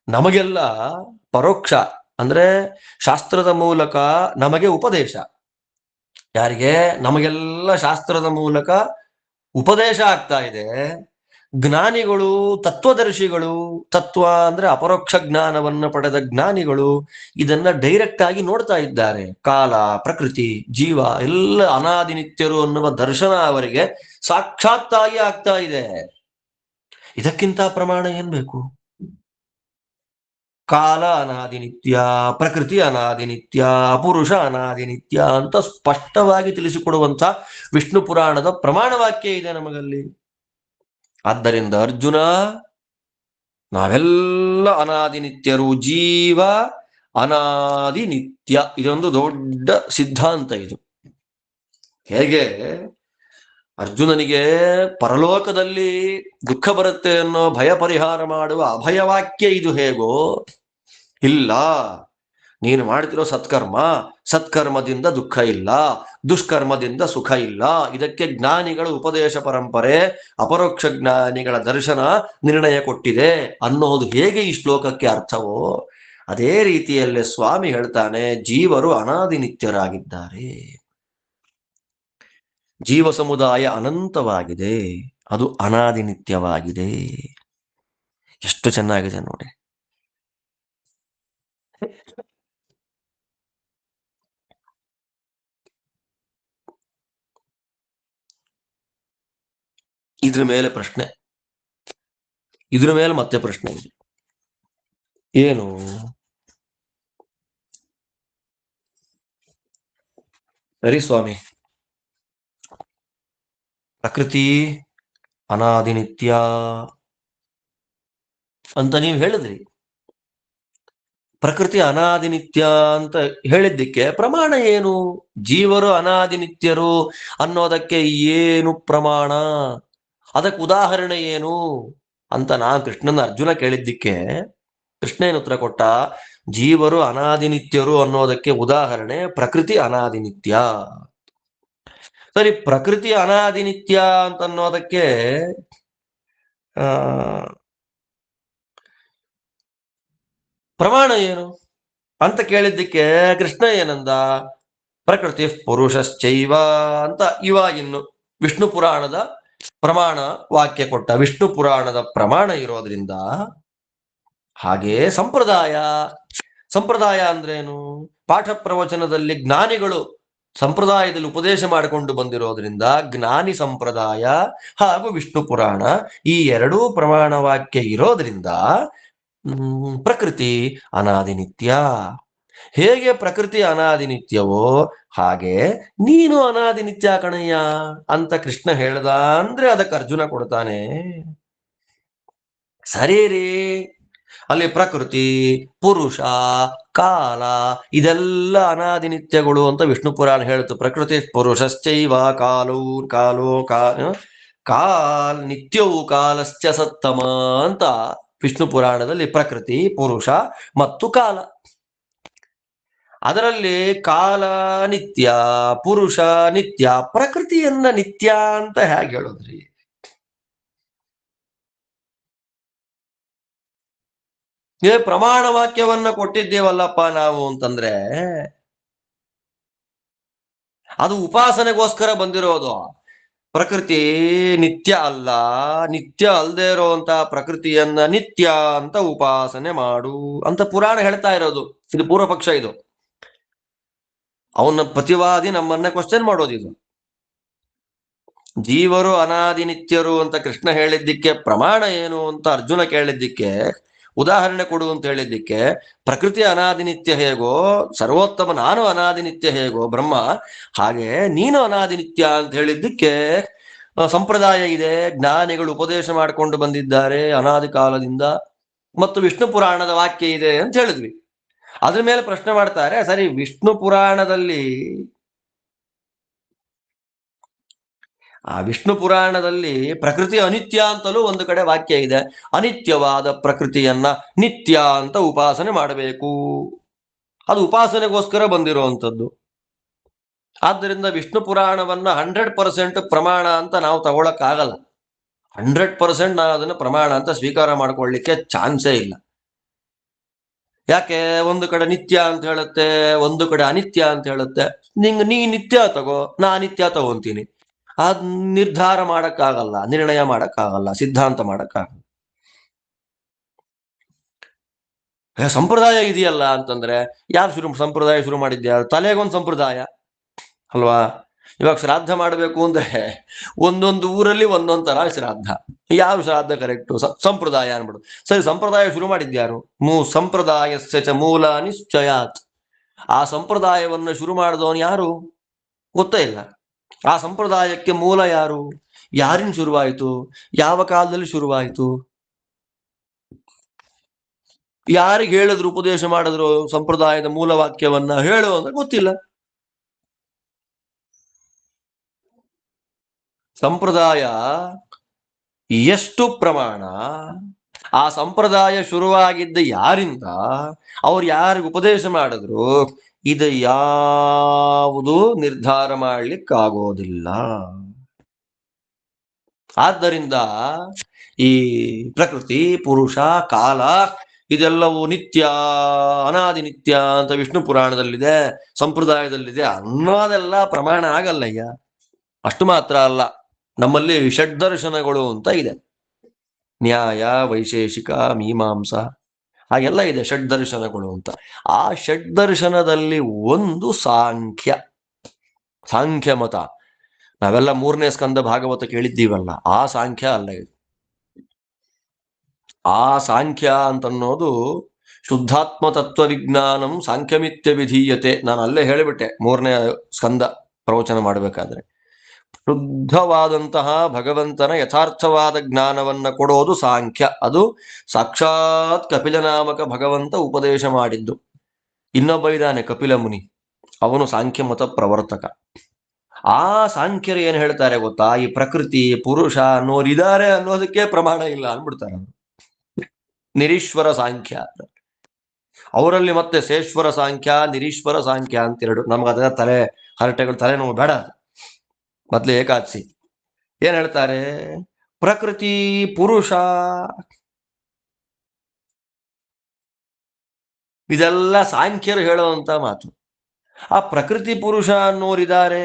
ನಮಗೆಲ್ಲ ಪರೋಕ್ಷ ಅಂದ್ರೆ ಶಾಸ್ತ್ರದ ಮೂಲಕ ನಮಗೆ ಉಪದೇಶ. ಯಾರಿಗೆ? ನಮಗೆಲ್ಲ ಶಾಸ್ತ್ರದ ಮೂಲಕ ಉಪದೇಶ ಆಗ್ತಾ ಇದೆ. ಜ್ಞಾನಿಗಳು, ತತ್ವದರ್ಶಿಗಳು, ತತ್ವ ಅಂದ್ರೆ ಅಪರೋಕ್ಷ ಜ್ಞಾನವನ್ನ ಪಡೆದ ಜ್ಞಾನಿಗಳು ಇದನ್ನ ಡೈರೆಕ್ಟ್ ಆಗಿ ನೋಡ್ತಾ ಇದ್ದಾರೆ. ಕಾಲ, ಪ್ರಕೃತಿ, ಜೀವ ಎಲ್ಲ ಅನಾದಿ ನಿತ್ಯರು ಅನ್ನುವ ದರ್ಶನ ಅವರಿಗೆ ಸಾಕ್ಷಾತ್ತಾಗಿ ಆಗ್ತಾ ಇದೆ. ಇದಕ್ಕಿಂತ ಪ್ರಮಾಣ ಏನ್ ಬೇಕು? ಕಾಲ ಅನಾದಿ ನಿತ್ಯ, ಪ್ರಕೃತಿ ಅನಾದಿ ನಿತ್ಯ, ಪುರುಷ ಅನಾದಿ ನಿತ್ಯ ಅಂತ ಸ್ಪಷ್ಟವಾಗಿ ತಿಳಿಸಿಕೊಡುವಂತ ವಿಷ್ಣು ಪುರಾಣದ ಪ್ರಮಾಣ ವಾಕ್ಯ ಇದೆ ನಮಗಲ್ಲಿ. ಆದ್ದರಿಂದ ಅರ್ಜುನ, ನಾವೆಲ್ಲ ಅನಾದಿ ನಿತ್ಯರು, ಜೀವ ಅನಾದಿ ನಿತ್ಯ, ಇದೊಂದು ದೊಡ್ಡ ಸಿದ್ಧಾಂತ. ಇದು ಹೇಗೆ ಅರ್ಜುನನಿಗೆ ಪರಲೋಕದಲ್ಲಿ ದುಃಖ ಬರುತ್ತೆ ಅನ್ನೋ ಭಯ ಪರಿಹಾರ ಮಾಡುವ ಅಭಯವಾಕ್ಯ ಇದು ಹೇಗೋ, ಇಲ್ಲ ನೀನು ಮಾಡ್ತಿರೋ ಸತ್ಕರ್ಮ, ಸತ್ಕರ್ಮದಿಂದ ದುಃಖ ಇಲ್ಲ, ದುಷ್ಕರ್ಮದಿಂದ ಸುಖ ಇಲ್ಲ. ಇದಕ್ಕೆ ಜ್ಞಾನಿಗಳ ಉಪದೇಶ ಪರಂಪರೆ, ಅಪರೋಕ್ಷ ಜ್ಞಾನಿಗಳ ದರ್ಶನ ನಿರ್ಣಯ ಕೊಟ್ಟಿದೆ ಅನ್ನೋದು ಹೇಗೆ ಈ ಶ್ಲೋಕಕ್ಕೆ ಅರ್ಥವೋ ಅದೇ ರೀತಿಯಲ್ಲೇ ಸ್ವಾಮಿ ಹೇಳ್ತಾನೆ, ಜೀವರು ಅನಾದಿ ನಿತ್ಯರಾಗಿದ್ದಾರೆ. ಜೀವ ಸಮುದಾಯ ಅನಂತವಾಗಿದೆ, ಅದು ಅನಾದಿ ನಿತ್ಯವಾಗಿದೆ. ಎಷ್ಟು ಚೆನ್ನಾಗಿದೆ ನೋಡಿ. ಇದ್ರ ಮೇಲೆ ಪ್ರಶ್ನೆ, ಇದ್ರ ಮೇಲೆ ಮತ್ತೆ ಪ್ರಶ್ನೆ ಇದೆ. ಏನು? ಸರಿ ಸ್ವಾಮಿ, ಪ್ರಕೃತಿ ಅನಾದಿ ನಿತ್ಯ, ಅಂತ ನೀವು ಹೇಳಿದ್ರಿ. ಪ್ರಕೃತಿ ಅನಾದಿ ನಿತ್ಯ ಅಂತ ಹೇಳಿದ್ದಕ್ಕೆ ಪ್ರಮಾಣ ಏನು? ಜೀವರು ಅನಾದಿ ನಿತ್ಯರು ಅನ್ನೋದಕ್ಕೆ ಏನು ಪ್ರಮಾಣ? ಅದಕ್ಕೆ ಉದಾಹರಣೆ ಏನು ಅಂತ ನಾನು ಕೃಷ್ಣನ ಅರ್ಜುನ ಕೇಳಿದ್ದಕ್ಕೆ ಕೃಷ್ಣ ಏನು ಉತ್ತರ ಕೊಟ್ಟ? ಜೀವರು ಅನಾದಿ ನಿತ್ಯರು ಅನ್ನೋದಕ್ಕೆ ಉದಾಹರಣೆ ಪ್ರಕೃತಿ ಅನಾದಿ ನಿತ್ಯ. ಸರಿ, ಪ್ರಕೃತಿ ಅನಾದಿ ನಿತ್ಯ ಅಂತ ಅನ್ನೋದಕ್ಕೆ ಪ್ರಮಾಣ ಏನು ಅಂತ ಕೇಳಿದ್ದಕ್ಕೆ ಕೃಷ್ಣ ಏನಂದ? ಪ್ರಕೃತಿ ಪುರುಷಶ್ಚೈವ ಅಂತ ಇನ್ನು ವಿಷ್ಣು ಪುರಾಣದ ಪ್ರಮಾಣ ವಾಕ್ಯ ಕೊಟ್ಟ. ವಿಷ್ಣು ಪುರಾಣದ ಪ್ರಮಾಣ ಇರೋದ್ರಿಂದ ಹಾಗೆ ಸಂಪ್ರದಾಯ ಅಂದ್ರೇನು? ಪಾಠ ಪ್ರವಚನದಲ್ಲಿ ಜ್ಞಾನಿಗಳು ಸಂಪ್ರದಾಯದಲ್ಲಿ ಉಪದೇಶ ಮಾಡಿಕೊಂಡು ಬಂದಿರೋದ್ರಿಂದ ಜ್ಞಾನಿ ಸಂಪ್ರದಾಯ ಹಾಗೂ ವಿಷ್ಣು ಪುರಾಣ ಈ ಎರಡೂ ಪ್ರಮಾಣ ವಾಕ್ಯ ಇರೋದ್ರಿಂದ ಪ್ರಕೃತಿ ಅನಾದಿ ನಿತ್ಯ. ಹೇಗೆ ಪ್ರಕೃತಿ ಅನಾದಿ ನಿತ್ಯವೋ ಹಾಗೆ ನೀನು ಅನಾದಿ ನಿತ್ಯ ಕಣಯ್ಯ ಅಂತ ಕೃಷ್ಣ ಹೇಳ್ದ ಅಂದ್ರೆ ಅದಕ್ಕೆ ಅರ್ಜುನ ಕೊಡ್ತಾನೆ, ಸರಿ ರೀ, ಅಲ್ಲಿ ಪ್ರಕೃತಿ, ಪುರುಷ, ಕಾಲ ಇದೆಲ್ಲ ಅನಾದಿ ನಿತ್ಯಗಳು ಅಂತ ವಿಷ್ಣು ಪುರಾಣ ಹೇಳ್ತು. ಪ್ರಕೃತಿ ಪುರುಷಶ್ಚೈವ ಕಾಲ್ ನಿತ್ಯವು ಕಾಲಶ್ಚ ಸತ್ತಮ ಅಂತ ವಿಷ್ಣು ಪುರಾಣದಲ್ಲಿ ಪ್ರಕೃತಿ, ಪುರುಷ ಮತ್ತು ಕಾಲ. ಅದರಲ್ಲಿ ಕಾಲ ನಿತ್ಯ, ಪುರುಷ ನಿತ್ಯ, ಪ್ರಕೃತಿಯನ್ನ ನಿತ್ಯ ಅಂತ ಹೇಗೆ ಹೇಳೋದ್ರಿ? ಪ್ರಮಾಣ ವಾಕ್ಯವನ್ನ ಕೊಟ್ಟಿದ್ದೇವಲ್ಲಪ್ಪ ನಾವು ಅಂತಂದ್ರೆ ಅದು ಉಪಾಸನೆಗೋಸ್ಕರ ಬಂದಿರೋದು. ಪ್ರಕೃತಿ ನಿತ್ಯ ಅಲ್ಲ, ನಿತ್ಯ ಅಲ್ಲದೆ ಇರುವಂತ ಪ್ರಕೃತಿಯನ್ನ ನಿತ್ಯ ಅಂತ ಉಪಾಸನೆ ಮಾಡು ಅಂತ ಪುರಾಣ ಹೇಳ್ತಾ ಇರೋದು. ಇದು ಪೂರ್ವ ಪಕ್ಷ. ಇದು ಅವನ ಪ್ರತಿವಾದಿ ನಮ್ಮನ್ನ ಕ್ವಶನ್ ಮಾಡೋದು. ಇದು ಜೀವರು ಅನಾದಿ ನಿತ್ಯರು ಅಂತ ಕೃಷ್ಣ ಹೇಳಿದ್ದಕ್ಕೆ ಪ್ರಮಾಣ ಏನು ಅಂತ ಅರ್ಜುನ ಕೇಳಿದ್ದಕ್ಕೆ ಉದಾಹರಣೆ ಕೊಡು ಅಂತ ಹೇಳಿದ್ದಕ್ಕೆ ಪ್ರಕೃತಿ ಅನಾದಿ ನಿತ್ಯ ಹೇಗೋ, ಸರ್ವೋತ್ತಮ ನಾನು ಅನಾದಿ ನಿತ್ಯ ಹೇಗೋ ಬ್ರಹ್ಮ, ಹಾಗೆ ನೀನು ಅನಾದಿ ನಿತ್ಯ ಅಂತ ಹೇಳಿದ್ದಕ್ಕೆ ಸಂಪ್ರದಾಯ ಇದೆ, ಜ್ಞಾನಿಗಳು ಉಪದೇಶ ಮಾಡಿಕೊಂಡು ಬಂದಿದ್ದಾರೆ ಅನಾದಿ ಕಾಲದಿಂದ, ಮತ್ತು ವಿಷ್ಣು ಪುರಾಣದ ವಾಕ್ಯ ಇದೆ ಅಂತ ಹೇಳಿದ್ವಿ. ಅದ್ರ ಮೇಲೆ ಪ್ರಶ್ನೆ ಮಾಡ್ತಾರೆ, ಸರಿ ವಿಷ್ಣು ಪುರಾಣದಲ್ಲಿ ಪ್ರಕೃತಿ ಅನಿತ್ಯ ಅಂತಲೂ ಒಂದು ಕಡೆ ವಾಕ್ಯ ಇದೆ. ಅನಿತ್ಯವಾದ ಪ್ರಕೃತಿಯನ್ನ ನಿತ್ಯ ಅಂತ ಉಪಾಸನೆ ಮಾಡಬೇಕು. ಅದು ಉಪಾಸನೆಗೋಸ್ಕರ ಬಂದಿರುವಂಥದ್ದು. ಆದ್ದರಿಂದ ವಿಷ್ಣು ಪುರಾಣವನ್ನ 100% ಪ್ರಮಾಣ ಅಂತ ನಾವು ತಗೊಳಕ್ಕಾಗಲ್ಲ. 100% ನಾವು ಅದನ್ನ ಪ್ರಮಾಣ ಅಂತ ಸ್ವೀಕಾರ ಮಾಡ್ಕೊಳ್ಳಿಕ್ಕೆ ಚಾನ್ಸೇ ಇಲ್ಲ. ಯಾಕೆ? ಒಂದು ಕಡೆ ನಿತ್ಯ ಅಂತ ಹೇಳುತ್ತೆ, ಒಂದು ಕಡೆ ಅನಿತ್ಯ ಅಂತ ಹೇಳುತ್ತೆ. ನೀ ನಿತ್ಯ ತಗೋ, ನಾ ಅನಿತ್ಯ ತಗೊಂತೀನಿ. ಅದ್ ನಿರ್ಧಾರ ಮಾಡಕ್ಕಾಗಲ್ಲ, ನಿರ್ಣಯ ಮಾಡಕ್ಕಾಗಲ್ಲ, ಸಿದ್ಧಾಂತ ಮಾಡಕ್ಕಾಗಲ್ಲ. ಸಂಪ್ರದಾಯ ಇದೆಯಲ್ಲ ಅಂತಂದ್ರೆ ಯಾರು ಸಂಪ್ರದಾಯ ಶುರು ಮಾಡಿದ್ಯಾ? ತಲೆಗೊಂದು ಸಂಪ್ರದಾಯ ಅಲ್ವಾ? ಇವಾಗ ಶ್ರಾದ್ದ ಮಾಡಬೇಕು ಅಂದ್ರೆ ಒಂದೊಂದು ಊರಲ್ಲಿ ಒಂದೊಂದ್ ತರ ಶ್ರಾದ್ದ. ಯಾವ ಶ್ರಾದ್ದ ಕರೆಕ್ಟು? ಸಂಪ್ರದಾಯ ಅನ್ಬಿಡು. ಸರಿ, ಸಂಪ್ರದಾಯ ಶುರು ಮಾಡಿದ್ಯಾರು? ಸಂಪ್ರದಾಯಸ್ಯ ಚ ಮೂಲ ನಿಶ್ಚಯಾತ್. ಆ ಸಂಪ್ರದಾಯವನ್ನು ಶುರು ಮಾಡಿದವನು ಯಾರು? ಗೊತ್ತೇ ಇಲ್ಲ. ಆ ಸಂಪ್ರದಾಯಕ್ಕೆ ಮೂಲ ಯಾರು? ಯಾರಿನ ಶುರುವಾಯಿತು? ಯಾವ ಕಾಲದಲ್ಲಿ ಶುರುವಾಯಿತು? ಯಾರಿಗೆ ಹೇಳಿದ್ರು, ಉಪದೇಶ ಮಾಡಿದ್ರು ಸಂಪ್ರದಾಯದ ಮೂಲ ವಾಕ್ಯವನ್ನ ಹೇಳು ಅಂದ್ರೆ ಗೊತ್ತಿಲ್ಲ. ಸಂಪ್ರದಾಯ ಎಷ್ಟು ಪ್ರಮಾಣ, ಆ ಸಂಪ್ರದಾಯ ಶುರುವಾಗಿದ್ದ ಯಾರಿಂದ, ಅವ್ರು ಯಾರಿಗೆ ಉಪದೇಶ ಮಾಡಿದ್ರು, ಇದು ಯಾವುದು ನಿರ್ಧಾರ ಮಾಡ್ಲಿಕ್ಕಾಗೋದಿಲ್ಲ. ಆದ್ದರಿಂದ ಈ ಪ್ರಕೃತಿ, ಪುರುಷ, ಕಾಲ ಇದೆಲ್ಲವೂ ನಿತ್ಯ, ಅನಾದಿ ನಿತ್ಯ ಅಂತ ವಿಷ್ಣು ಪುರಾಣದಲ್ಲಿದೆ, ಸಂಪ್ರದಾಯದಲ್ಲಿದೆ ಅನ್ನೋದೆಲ್ಲ ಪ್ರಮಾಣ ಆಗಲ್ಲಯ್ಯ. ಅಷ್ಟು ಮಾತ್ರ ಅಲ್ಲ, ನಮ್ಮಲ್ಲಿ ಷಡ್ದರ್ಶನಗಳು ಅಂತ ಇದೆ. ನ್ಯಾಯ, ವೈಶೇಷಿಕ, ಮೀಮಾಂಸ ಹಾಗೆಲ್ಲ ಇದೆ ಷಡ್ದರ್ಶನಗಳು ಅಂತ. ಆ ಷಡ್ದರ್ಶನದಲ್ಲಿ ಒಂದು ಸಾಂಖ್ಯ ಮತ. ನಾವೆಲ್ಲ 3ನೇ ಸ್ಕಂದ ಭಾಗವತ ಕೇಳಿದ್ದೀವಲ್ಲ, ಆ ಸಾಂಖ್ಯ ಅಲ್ಲ ಇದು. ಆ ಸಾಂಖ್ಯ ಅಂತನ್ನೋದು ಶುದ್ಧಾತ್ಮ ತತ್ವ ವಿಜ್ಞಾನಂ ಸಾಂಖ್ಯಮಿತ್ಯ ವಿಧೀಯತೆ. ನಾನು ಅಲ್ಲೇ ಹೇಳಿಬಿಟ್ಟೆ 3ನೇ ಸ್ಕಂದ ಪ್ರವಚನ ಮಾಡಬೇಕಾದ್ರೆ. ಶುದ್ಧವಾದಂತಹ ಭಗವಂತನ ಯಥಾರ್ಥವಾದ ಜ್ಞಾನವನ್ನ ಕೊಡೋದು ಸಾಂಖ್ಯ. ಅದು ಸಾಕ್ಷಾತ್ ಕಪಿಲನಾಮಕ ಭಗವಂತ ಉಪದೇಶ ಮಾಡಿದ್ದು. ಇನ್ನೊಬ್ಬ ಇದ್ದಾನೆ ಕಪಿಲ ಮುನಿ, ಅವನು ಸಾಂಖ್ಯ ಮತ ಪ್ರವರ್ತಕ. ಆ ಸಾಂಖ್ಯರು ಏನ್ ಹೇಳ್ತಾರೆ ಗೊತ್ತಾ, ಈ ಪ್ರಕೃತಿ ಪುರುಷ ಅನ್ನೋರಿದ್ದಾರೆ ಅನ್ನೋದಕ್ಕೆ ಪ್ರಮಾಣ ಇಲ್ಲ ಅನ್ಬಿಡ್ತಾರೆ. ನಿರೀಶ್ವರ ಸಾಂಖ್ಯ ಅವರಲ್ಲಿ, ಮತ್ತೆ ಸೇಶ್ವರ ಸಾಂಖ್ಯ, ನಿರೀಶ್ವರ ಸಾಂಖ್ಯ ಅಂತೆರಡು. ನಮ್ಗೆ ತಲೆ ಹರಟೆಗಳು ತಲೆನೋವು ಬೇಡ. ಮೊದ್ಲು ಏಕಾದಶಿ ಏನ್ ಹೇಳ್ತಾರೆ, ಪ್ರಕೃತಿ ಪುರುಷ ಇದೆಲ್ಲ ಸಾಂಖ್ಯರು ಹೇಳುವಂತ ಮಾತು. ಆ ಪ್ರಕೃತಿ ಪುರುಷ ಅನ್ನೋರಿದ್ದಾರೆ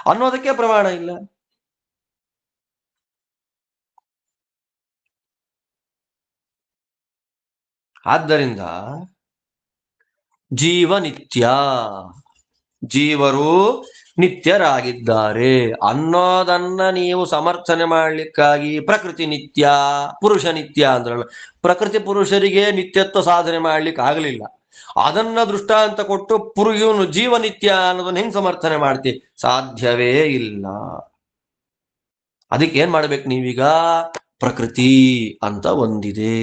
ಅನ್ನೋದಕ್ಕೆ ಪ್ರಮಾಣ ಇಲ್ಲ. ಆದ್ದರಿಂದ ಜೀವನಿತ್ಯ, ಜೀವರು ನಿತ್ಯರಾಗಿದ್ದಾರೆ ಅನ್ನೋದನ್ನ ನೀವು ಸಮರ್ಥನೆ ಮಾಡ್ಲಿಕ್ಕಾಗಿ ಪ್ರಕೃತಿ ನಿತ್ಯ ಪುರುಷ ನಿತ್ಯ ಅಂದ್ರಲ್ಲ, ಪ್ರಕೃತಿ ಪುರುಷರಿಗೆ ನಿತ್ಯತ್ವ ಸಾಧನೆ ಮಾಡ್ಲಿಕ್ಕೆ ಆಗಲಿಲ್ಲ. ಅದನ್ನ ದೃಷ್ಟಾಂತ ಕೊಟ್ಟು ಇವನು ಜೀವನಿತ್ಯ ಅನ್ನೋದನ್ನ ಹೆಂಗ್ ಸಮರ್ಥನೆ ಮಾಡ್ತಿ? ಸಾಧ್ಯವೇ ಇಲ್ಲ. ಅದಕ್ಕೆ ಏನ್ ಮಾಡ್ಬೇಕು ನೀವೀಗ? ಪ್ರಕೃತಿ ಅಂತ ಒಂದಿದೆ,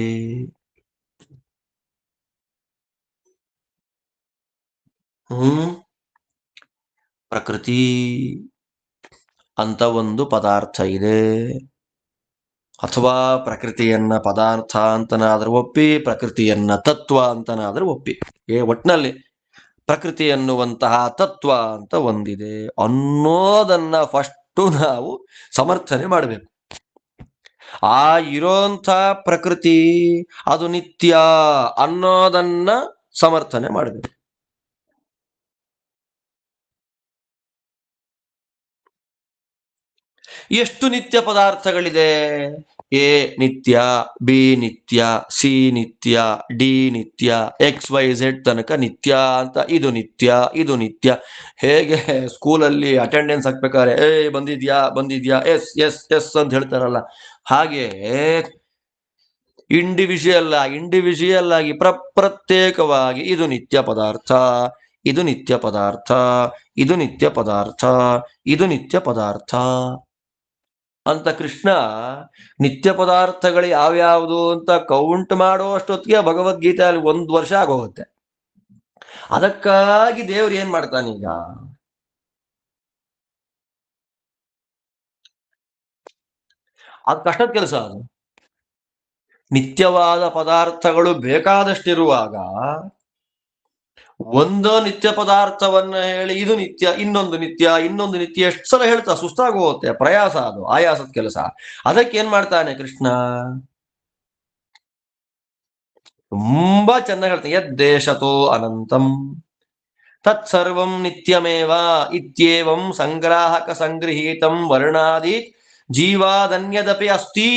ಪ್ರಕೃತಿ ಅಂತ ಒಂದು ಪದಾರ್ಥ ಇದೆ. ಅಥವಾ ಪ್ರಕೃತಿಯನ್ನ ಪದಾರ್ಥ ಅಂತನಾದ್ರೂ ಒಪ್ಪಿ, ಪ್ರಕೃತಿಯನ್ನ ತತ್ವ ಅಂತನಾದ್ರೂ ಒಪ್ಪಿ. ಒಟ್ನಲ್ಲಿ ಪ್ರಕೃತಿ ಎನ್ನುವಂತಹ ತತ್ವ ಅಂತ ಒಂದಿದೆ ಅನ್ನೋದನ್ನ ಫಸ್ಟು ನಾವು ಸಮರ್ಥನೆ ಮಾಡಬೇಕು. ಆ ಇರೋಂಥ ಪ್ರಕೃತಿ ಅದು ನಿತ್ಯ ಅನ್ನೋದನ್ನ ಸಮರ್ಥನೆ ಮಾಡಬೇಕು. ಎಷ್ಟು ನಿತ್ಯ ಪದಾರ್ಥಗಳಿದೆ? ಎ ನಿತ್ಯ, ಬಿ ನಿತ್ಯ, ಸಿ ನಿತ್ಯ, ಡಿ ನಿತ್ಯ, XYZ ತನಕ ನಿತ್ಯ ಅಂತ. ಇದು ನಿತ್ಯ, ಇದು ನಿತ್ಯ. ಹೇಗೆ ಸ್ಕೂಲಲ್ಲಿ ಅಟೆಂಡೆನ್ಸ್ ಹಾಕ್ಬೇಕಾದ್ರೆ ಬಂದಿದ್ಯಾ ಬಂದಿದ್ಯಾ, ಎಸ್ ಎಸ್ ಎಸ್ ಅಂತ ಹೇಳ್ತಾರಲ್ಲ, ಹಾಗೆ ಇಂಡಿವಿಜುವಲ್ ಆಗಿ ಪ್ರತ್ಯೇಕವಾಗಿ ಇದು ನಿತ್ಯ ಪದಾರ್ಥ, ಇದು ನಿತ್ಯ ಪದಾರ್ಥ, ಇದು ನಿತ್ಯ ಪದಾರ್ಥ, ಇದು ನಿತ್ಯ ಪದಾರ್ಥ ಅಂತ ಕೃಷ್ಣ ನಿತ್ಯ ಪದಾರ್ಥಗಳು ಯಾವ್ಯಾವುದು ಅಂತ ಕೌಂಟ್ ಮಾಡೋ ಅಷ್ಟೊತ್ತಿಗೆ ಭಗವದ್ಗೀತೆ ಅಲ್ಲಿ 1 ವರ್ಷ ಆಗೋಗುತ್ತೆ. ಅದಕ್ಕಾಗಿ ದೇವ್ರು ಏನ್ ಮಾಡ್ತಾನೀಗ, ಅದು ಕಷ್ಟದ ಕೆಲಸ. ಅದು ನಿತ್ಯವಾದ ಪದಾರ್ಥಗಳು ಬೇಕಾದಷ್ಟಿರುವಾಗ ಒಂದು ನಿತ್ಯ ಪದಾರ್ಥವನ್ನ ಹೇಳಿ ಇದು ನಿತ್ಯ, ಇನ್ನೊಂದು ನಿತ್ಯ, ಇನ್ನೊಂದು ನಿತ್ಯ, ಎಷ್ಟು ಸಲ ಹೇಳ್ತಾ ಸುಸ್ತಾಗೋಗುತ್ತೆ, ಪ್ರಯಾಸ, ಅದು ಆಯಾಸದ ಕೆಲಸ. ಅದಕ್ಕೆ ಏನ್ ಮಾಡ್ತಾನೆ ಕೃಷ್ಣ, ತುಂಬಾ ಚೆನ್ನಾಗಿ ಹೇಳ್ತಾನೆ. ಯದ್ದೇಶತೋ ಅನಂತಂ ತತ್ಸರ್ವಂ ನಿತ್ಯಮೇವ ಇತ್ಯೇವಂ ಸಂಗ್ರಾಹಕ ಸಂಗೃಹೀತಂ ವರ್ಣಾದಿ ಜೀವಾದನ್ಯದಪಿ ಅಸ್ತಿ.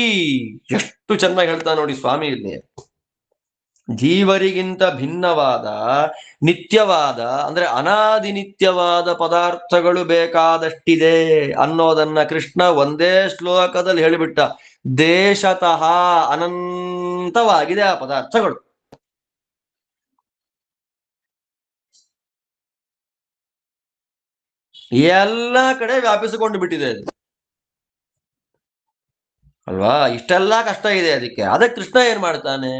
ಎಷ್ಟು ಚೆನ್ನಾಗಿ ಹೇಳ್ತಾನೆ ನೋಡಿ ಸ್ವಾಮಿ ಇಲ್ಲಿ. ಜೀವರಿಗಿಂತ ಭಿನ್ನವಾದ ನಿತ್ಯವಾದ ಅಂದ್ರೆ ಅನಾದಿ ನಿತ್ಯವಾದ ಪದಾರ್ಥಗಳು ಬೇಕಾದಷ್ಟಿದೆ ಅನ್ನೋದನ್ನ ಕೃಷ್ಣ ಒಂದೇ ಶ್ಲೋಕದಲ್ಲಿ ಹೇಳಿಬಿಟ್ಟ. ದೇಶತಃ ಅನಂತವಾಗಿದೆ ಆ ಪದಾರ್ಥಗಳು. ಎಲ್ಲ ಕಡೆ ವ್ಯಾಪಿಸಿಕೊಂಡು ಬಿಟ್ಟಿದೆ ಅಲ್ವಾ. ಇಷ್ಟೆಲ್ಲ ಕಷ್ಟ ಇದೆ ಅದಕ್ಕೆ ಕೃಷ್ಣ ಏನ್ ಮಾಡ್ತಾನೆ,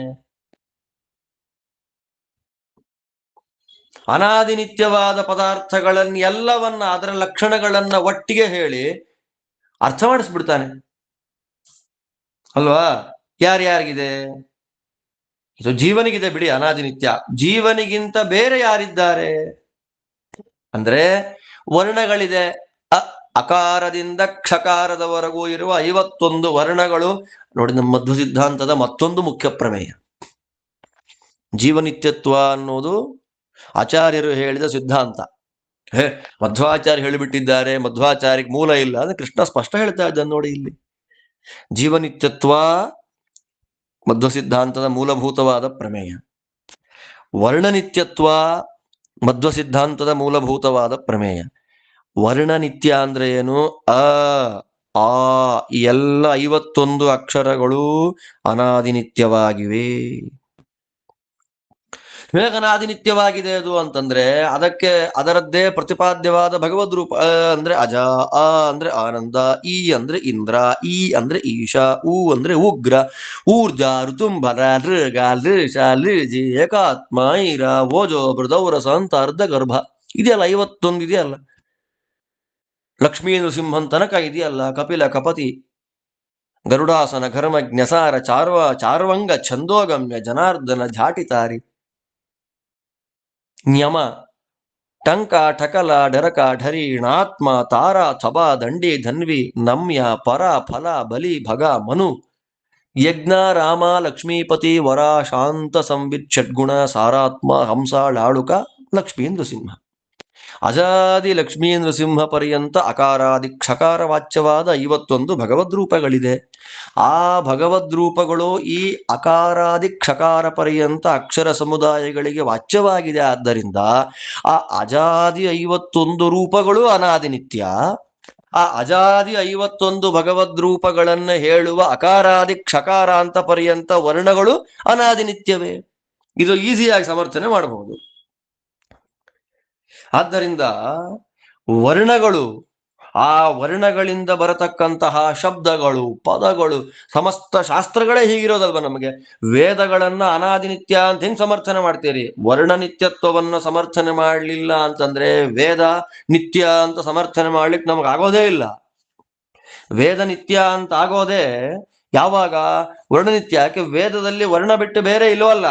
ಅನಾದಿ ನಿತ್ಯವಾದ ಪದಾರ್ಥಗಳನ್ನ ಎಲ್ಲವನ್ನ ಅದರ ಲಕ್ಷಣಗಳನ್ನ ಒಟ್ಟಿಗೆ ಹೇಳಿ ಅರ್ಥ ಮಾಡಿಸ್ಬಿಡ್ತಾನೆ ಅಲ್ವಾ. ಯಾರ್ಯಾರಿಗಿದೆ? ಇದು ಜೀವನಿಗಿದೆ ಬಿಡಿ, ಅನಾದಿ ನಿತ್ಯ. ಜೀವನಿಗಿಂತ ಬೇರೆ ಯಾರಿದ್ದಾರೆ ಅಂದ್ರೆ ವರ್ಣಗಳಿದೆ. ಅಕಾರದಿಂದ ಕ್ಷಕಾರದವರೆಗೂ ಇರುವ 51 ವರ್ಣಗಳು ನೋಡಿ. ನಮ್ಮ ಮಧ್ವ ಸಿದ್ಧಾಂತದ ಮತ್ತೊಂದು ಮುಖ್ಯ ಪ್ರಮೇಯ. ಜೀವನಿತ್ಯತ್ವ ಅನ್ನೋದು ಆಚಾರ್ಯರು ಹೇಳಿದ ಸಿದ್ಧಾಂತ. ಮಧ್ವಾಚಾರ್ಯ ಹೇಳಿಬಿಟ್ಟಿದ್ದಾರೆ, ಮಧ್ವಾಚಾರ್ಯಕ್ಕೆ ಮೂಲ ಇಲ್ಲ ಅಂದ್ರೆ ಕೃಷ್ಣ ಸ್ಪಷ್ಟ ಹೇಳ್ತಾ ಇದ್ದಾನೆ ನೋಡಿ ಇಲ್ಲಿ. ಜೀವನಿತ್ಯತ್ವ ಮಧ್ವ ಸಿದ್ಧಾಂತದ ಮೂಲಭೂತವಾದ ಪ್ರಮೇಯ. ವರ್ಣನಿತ್ಯತ್ವ ಮಧ್ವ ಸಿದ್ಧಾಂತದ ಮೂಲಭೂತವಾದ ಪ್ರಮೇಯ. ವರ್ಣನಿತ್ಯ ಅಂದ್ರೆ ಏನು? ಆ ಎಲ್ಲ 51 ಅಕ್ಷರಗಳು ಅನಾದಿ ನಿತ್ಯವಾಗಿವೆ. ಹೇಗನಾದಿ ನಿತ್ಯವಾಗಿದೆ ಅದು ಅಂತಂದ್ರೆ ಅದಕ್ಕೆ ಅದರದ್ದೇ ಪ್ರತಿಪಾದ್ಯವಾದ ಭಗವದ್ ರೂಪ. ಅಂದ್ರೆ ಅಜ, ಆ ಅಂದ್ರೆ ಆನಂದ, ಈ ಅಂದ್ರೆ ಇಂದ್ರ, ಈ ಅಂದ್ರೆ ಈಶ, ಊ ಅಂದ್ರೆ ಉಗ್ರ, ಊರ್ಜ, ಋತುಂಬರ, ಋಗ, ಋಷ, ಋಜಿ, ಏಕಾತ್ಮ, ಐರ, ಓಜೋ, ಮೃದೌರ, ಸಂತ, ಅರ್ಧ ಗರ್ಭ ಇದೆಯಲ್ಲ, 51 ಇದೆಯಲ್ಲ. ಲಕ್ಷ್ಮೀ ನೃಸಿಂಹನ್ ತನಕ ಇದೆಯಲ್ಲ. ಕಪಿಲ, ಕಪತಿ, ಗರುಡಾಸನ, ಘರ್ಮಜ್ಞ, ಸಾರ, ಚಾರ್ವಂಗ, ಛಂದೋಗಮ್ಯ, ಜನಾರ್ದನ, ಝಾಟಿತಾರಿ, ನ್ಯಮ, ಟಂಕ, ಠಕಲ, ಢರಕ, ಢರೀಣಾತ್ಮ, ತಾರ, ಥಬ, ದಂಡಿ, ಧನ್ವಿ, ನಮ್ಯ, ಪರ, ಫಲ, ಬಲಿ, ಭಗ, ಮನು, ಯಜ್ಞ, ರಾಮ, ಲಕ್ಷ್ಮೀಪತಿ, ವರ, ಶಾಂತ, ಸಂವಿತ್, ಷಡ್ಗುಣ, ಸಾರಾತ್ಮ, ಹಂಸ, ಲಾಳುಕ, ಲಕ್ಷ್ಮೀ ನೃಸಿಂಹ. ಅಜಾದಿ ಲಕ್ಷ್ಮೀ ನೃಸಿಂಹ ಪರ್ಯಂತ ಅಕಾರಾದಿ ಕ್ಷಕಾರ ವಾಚ್ಯವಾದ 51 ಭಗವದ್ ರೂಪಗಳಿದೆ. ಆ ಭಗವದ್ ರೂಪಗಳು ಈ ಅಕಾರಾದಿ ಕ್ಷಕಾರ ಪರ್ಯಂತ ಅಕ್ಷರ ಸಮುದಾಯಗಳಿಗೆ ವಾಚ್ಯವಾಗಿದೆ. ಆದ್ದರಿಂದ ಆ ಅಜಾದಿ 51 ರೂಪಗಳು ಅನಾದಿ ನಿತ್ಯ. ಆ ಅಜಾದಿ 51 ಭಗವದ್ ರೂಪಗಳನ್ನು ಹೇಳುವ ಅಕಾರಾದಿ ಕ್ಷಕಾರ ಅಂತ ಪರ್ಯಂತ ವರ್ಣಗಳು ಅನಾದಿ ನಿತ್ಯವೇ. ಇದು ಈಸಿಯಾಗಿ ಸಮರ್ಥನೆ ಮಾಡಬಹುದು. ಆದ್ದರಿಂದ ವರ್ಣಗಳು, ಆ ವರ್ಣಗಳಿಂದ ಬರತಕ್ಕಂತಹ ಶಬ್ದಗಳು, ಪದಗಳು, ಸಮಸ್ತ ಶಾಸ್ತ್ರಗಳೇ ಹೀಗಿರೋದಲ್ವ. ನಮಗೆ ವೇದಗಳನ್ನ ಅನಾದಿ ನಿತ್ಯ ಅಂತ ಹೆಂಗ್ ಸಮರ್ಥನೆ ಮಾಡ್ತೀರಿ? ವರ್ಣ ನಿತ್ಯತ್ವವನ್ನು ಸಮರ್ಥನೆ ಮಾಡಲಿಲ್ಲ ಅಂತಂದ್ರೆ ವೇದ ನಿತ್ಯ ಅಂತ ಸಮರ್ಥನೆ ಮಾಡ್ಲಿಕ್ಕೆ ನಮ್ಗೆ ಆಗೋದೇ ಇಲ್ಲ. ವೇದ ನಿತ್ಯ ಅಂತ ಆಗೋದೇ ಯಾವಾಗ? ವರ್ಣನಿತ್ಯ. ಯಾಕೆ? ವೇದದಲ್ಲಿ ವರ್ಣ ಬಿಟ್ಟು ಬೇರೆ ಇಲ್ವಲ್ಲ.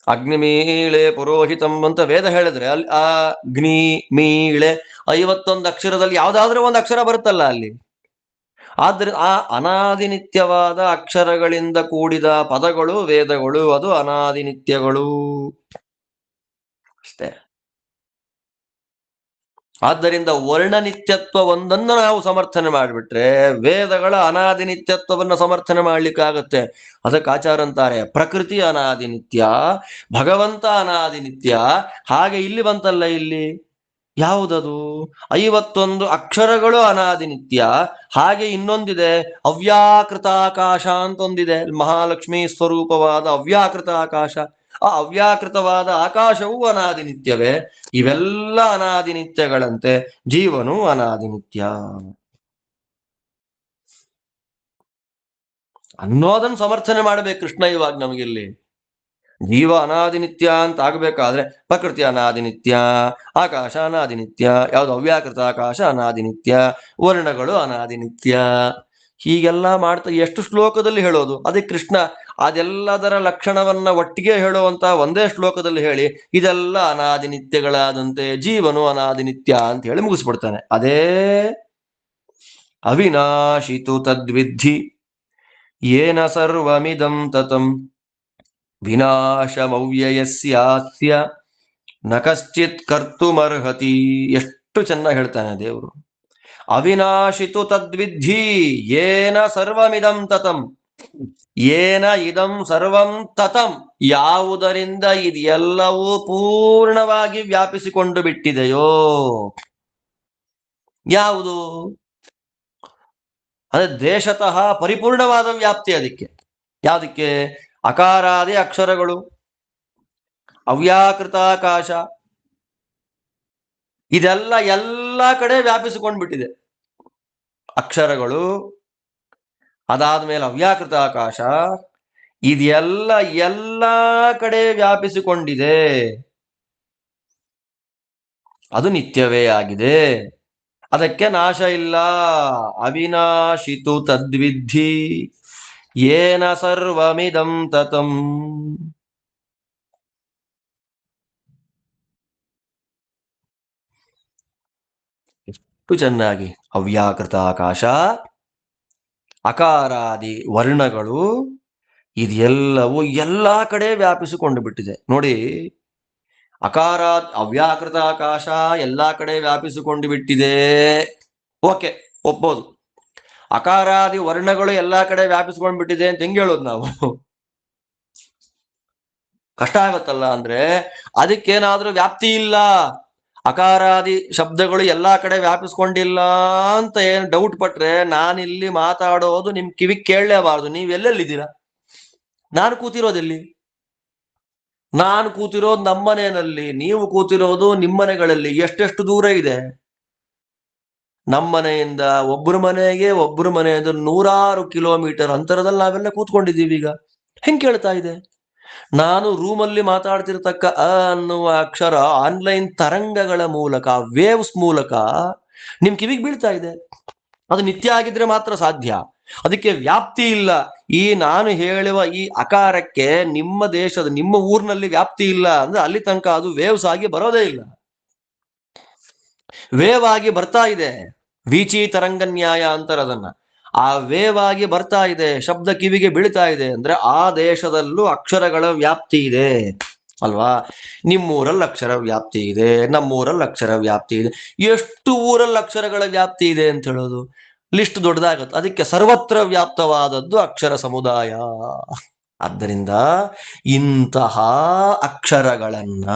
ಅಗ್ನಿಮೀಳೆ ಪುರೋಹಿತಂ ಅಂತ ವೇದ ಹೇಳಿದ್ರೆ ಅಲ್ಲಿ ಆ ಅಗ್ನಿ ಮೀಳೆ 51 ಅಕ್ಷರದಲ್ಲಿ ಯಾವ್ದಾದ್ರೂ ಒಂದು ಅಕ್ಷರ ಬರುತ್ತಲ್ಲ ಅಲ್ಲಿ. ಆದ್ರೆ ಆ ಅನಾದಿ ನಿತ್ಯವಾದ ಅಕ್ಷರಗಳಿಂದ ಕೂಡಿದ ಪದಗಳು ವೇದಗಳು, ಅದು ಅನಾದಿ ನಿತ್ಯಗಳು ಅಷ್ಟೇ. ಆದ್ದರಿಂದ ವರ್ಣ ನಿತ್ಯತ್ವ ಒಂದನ್ನು ನಾವು ಸಮರ್ಥನೆ ಮಾಡಿಬಿಟ್ರೆ ವೇದಗಳ ಅನಾದಿ ನಿತ್ಯತ್ವವನ್ನು ಸಮರ್ಥನೆ ಮಾಡ್ಲಿಕ್ಕಾಗತ್ತೆ. ಅದಕ್ಕೆ ಆಚಾರ ಅಂತಾರೆ ಪ್ರಕೃತಿ ಅನಾದಿ ನಿತ್ಯ, ಭಗವಂತ ಅನಾದಿ ನಿತ್ಯ. ಹಾಗೆ ಇಲ್ಲಿ ಬಂತಲ್ಲ, ಇಲ್ಲಿ ಯಾವುದದು? 51 ಅಕ್ಷರಗಳು ಅನಾದಿ ನಿತ್ಯ. ಹಾಗೆ ಇನ್ನೊಂದಿದೆ ಅವ್ಯಾಕೃತ ಆಕಾಶ ಅಂತ ಒಂದಿದೆ, ಮಹಾಲಕ್ಷ್ಮಿ ಸ್ವರೂಪವಾದ ಅವ್ಯಾಕೃತ ಆಕಾಶ. ಆ ಅವ್ಯಾಕೃತವಾದ ಆಕಾಶವೂ ಅನಾದಿ ನಿತ್ಯವೇ. ಇವೆಲ್ಲ ಅನಾದಿ ನಿತ್ಯಗಳಂತೆ ಜೀವನು ಅನಾದಿ ನಿತ್ಯ ಅನ್ನೋದನ್ನು ಸಮರ್ಥನೆ ಮಾಡಬೇಕು ಕೃಷ್ಣ ಇವಾಗ ನಮಗಿಲ್ಲಿ. ಜೀವ ಅನಾದಿ ನಿತ್ಯ ಅಂತ ಆಗ್ಬೇಕಾದ್ರೆ ಪ್ರಕೃತಿ ಅನಾದಿ ನಿತ್ಯ, ಆಕಾಶ ಅನಾದಿ ನಿತ್ಯ, ಯಾವುದು ಅವ್ಯಾಕೃತ ಆಕಾಶ ಅನಾದಿ ನಿತ್ಯ, ವರ್ಣಗಳು ಅನಾದಿ ನಿತ್ಯ. ಹೀಗೆಲ್ಲ ಮಾಡ್ತಾ ಎಷ್ಟು ಶ್ಲೋಕದಲ್ಲಿ ಹೇಳೋದು? ಅದಕ್ಕೆ ಕೃಷ್ಣ ಅದೆಲ್ಲದರ ಲಕ್ಷಣವನ್ನ ಒಟ್ಟಿಗೆ ಹೇಳುವಂತ ಒಂದೇ ಶ್ಲೋಕದಲ್ಲಿ ಹೇಳಿ ಇದೆಲ್ಲ ಅನಾದಿ ನಿತ್ಯಗಳಾದಂತೆ ಜೀವನು ಅನಾದಿ ನಿತ್ಯ ಅಂತ ಹೇಳಿ ಮುಗಿಸ್ಬಿಡ್ತಾನೆ. ಅದೇ ಅವಿನಾಶಿತು ತದ್ವಿಧಿ ಯೇನ ಸರ್ವಮಿದಂ ತತಂ ವಿನಾಶಮವ್ಯಯಸ್ಯಾಸ್ಯ ನ ಕಶ್ಚಿತ್ ಕರ್ತುಮರ್ಹತಿ. ಎಷ್ಟು ಚೆನ್ನಾಗಿ ಹೇಳ್ತಾನೆ ದೇವರು. ಅವಿನಾಶಿತು ತದ್ವಿಧಿ ಯೇನ ಸರ್ವಮಿದಂ ತತಂ. ಏನ ಇದಂ ಸರ್ವಂ ತತಂ, ಯಾವುದರಿಂದ ಇದೆಲ್ಲವೂ ಪೂರ್ಣವಾಗಿ ವ್ಯಾಪಿಸಿಕೊಂಡು ಬಿಟ್ಟಿದೆಯೋ. ಯಾವುದು? ಅದೇ ದೇಶತಃ ಪರಿಪೂರ್ಣವಾದ ವ್ಯಾಪ್ತಿ ಅದಕ್ಕೆ. ಯಾವುದಕ್ಕೆ? ಅಕಾರಾದಿ ಅಕ್ಷರಗಳು, ಅವ್ಯಾಕೃತಾಕಾಶ, ಇದೆಲ್ಲ ಎಲ್ಲ ಕಡೆ ವ್ಯಾಪಿಸಿಕೊಂಡ್ಬಿಟ್ಟಿದೆ. ಅಕ್ಷರಗಳು, ಅದಾದ್ಮೇಲೆ ಅವ್ಯಾಕೃತ ಆಕಾಶ, ಇದೆಲ್ಲ ಎಲ್ಲ ಕಡೆ ವ್ಯಾಪಿಸಿಕೊಂಡಿದೆ. ಅದು ನಿತ್ಯವೇ ಆಗಿದೆ. ಅದಕ್ಕೆ ನಾಶ ಇಲ್ಲ. ಅವಿನಾಶಿತು ತದ್ವಿಧಿ ಯೇನ ಸರ್ವಮಿದಂ ತತಂ. ಎಷ್ಟು ಚೆನ್ನಾಗಿ ಅವ್ಯಾಕೃತ ಆಕಾಶ, ಅಕಾರಾದಿ ವರ್ಣಗಳು, ಇದೆಲ್ಲವೂ ಎಲ್ಲಾ ಕಡೆ ವ್ಯಾಪಿಸಿಕೊಂಡು ಬಿಟ್ಟಿದೆ ನೋಡಿ. ಅಕಾರ ಅವ್ಯಾಕೃತ ಆಕಾಶ ಎಲ್ಲಾ ಕಡೆ ವ್ಯಾಪಿಸಿಕೊಂಡು ಬಿಟ್ಟಿದೆ, ಓಕೆ, ಒಪ್ಪೋದು. ಅಕಾರಾದಿ ವರ್ಣಗಳು ಎಲ್ಲಾ ಕಡೆ ವ್ಯಾಪಿಸ್ಕೊಂಡು ಬಿಟ್ಟಿದೆ ಅಂತ ಹೆಂಗ್ ಹೇಳೋದು ನಾವು? ಕಷ್ಟ ಆಗತ್ತಲ್ಲ. ಅಂದ್ರೆ ಅದಕ್ಕೇನಾದ್ರೂ ವ್ಯಾಪ್ತಿ ಇಲ್ಲ, ಅಕಾರಾದಿ ಶಬ್ದಗಳು ಎಲ್ಲಾ ಕಡೆ ವ್ಯಾಪಿಸ್ಕೊಂಡಿಲ್ಲ ಅಂತ ಏನ್ ಡೌಟ್ ಪಟ್ರೆ ನಾನಿಲ್ಲಿ ಮಾತಾಡೋದು ನಿಮ್ ಕಿವಿ ಕೇಳಲೇಬಾರ್ದು. ನೀವ್ ಎಲ್ಲೆಲ್ಲಿದ್ದೀರಾ? ನಾನು ಕೂತಿರೋದೆಲ್ಲಿ? ನಾನು ಕೂತಿರೋದು ನಮ್ಮನೆಯಲ್ಲಿ, ನೀವು ಕೂತಿರೋದು ನಿಮ್ಮನೆಗಳಲ್ಲಿ. ಎಷ್ಟೆಷ್ಟು ದೂರ ಇದೆ ನಮ್ಮನೆಯಿಂದ ಒಬ್ಬರ ಮನೆಗೆ, ಒಬ್ಬರ ಮನೆಯಿಂದ 100 ಕಿಲೋಮೀಟರ್ ಅಂತರದಲ್ಲಿ ನಾವೆಲ್ಲ ಕೂತ್ಕೊಂಡಿದ್ದೀವಿ. ಈಗ ಹೆಂಗ್ ಕೇಳ್ತಾ ಇದೆ? ನಾನು ರೂಮಲ್ಲಿ ಮಾತಾಡ್ತಿರ್ತಕ್ಕ ಅ ಅನ್ನುವ ಅಕ್ಷರ ಆನ್ಲೈನ್ ತರಂಗಗಳ ಮೂಲಕ, ವೇವ್ಸ್ ಮೂಲಕ ನಿಮ್ ಕಿವಿಗೆ ಬೀಳ್ತಾ ಇದೆ. ಅದು ನಿತ್ಯ ಆಗಿದ್ರೆ ಮಾತ್ರ ಸಾಧ್ಯ. ಅದಕ್ಕೆ ವ್ಯಾಪ್ತಿ ಇಲ್ಲ. ಈ ನಾನು ಹೇಳುವ ಈ ಅಕಾರಕ್ಕೆ ನಿಮ್ಮ ದೇಶದ, ನಿಮ್ಮ ಊರಿನಲ್ಲಿ ವ್ಯಾಪ್ತಿ ಇಲ್ಲ ಅಂದ್ರೆ ಅಲ್ಲಿ ತನಕ ಅದು ವೇವ್ಸ್ ಆಗಿ ಬರೋದೇ ಇಲ್ಲ. ವೇವ್ ಆಗಿ ಬರ್ತಾ ಇದೆ, ವೀಚಿ ತರಂಗ ನ್ಯಾಯ ಅಂತಾರೆ ಅದನ್ನ. ಆ ವೇವ್ ಆಗಿ ಬರ್ತಾ ಇದೆ, ಶಬ್ದ ಕಿವಿಗೆ ಬೀಳ್ತಾ ಇದೆ ಅಂದ್ರೆ ಆ ದೇಶದಲ್ಲೂ ಅಕ್ಷರಗಳ ವ್ಯಾಪ್ತಿ ಇದೆ ಅಲ್ವಾ? ನಿಮ್ಮೂರಲ್ಲಿ ಅಕ್ಷರ ವ್ಯಾಪ್ತಿ ಇದೆ, ನಮ್ಮೂರಲ್ಲಿ ಅಕ್ಷರ ವ್ಯಾಪ್ತಿ ಇದೆ. ಎಷ್ಟು ಊರಲ್ಲಿ ಅಕ್ಷರಗಳ ವ್ಯಾಪ್ತಿ ಇದೆ ಅಂತ ಹೇಳೋದು? ಲಿಸ್ಟ್ ದೊಡ್ಡದಾಗತ್ತೆ. ಅದಕ್ಕೆ ಸರ್ವತ್ರ ವ್ಯಾಪ್ತವಾದದ್ದು ಅಕ್ಷರ ಸಮುದಾಯ. ಆದ್ದರಿಂದ ಇಂತಹ ಅಕ್ಷರಗಳನ್ನ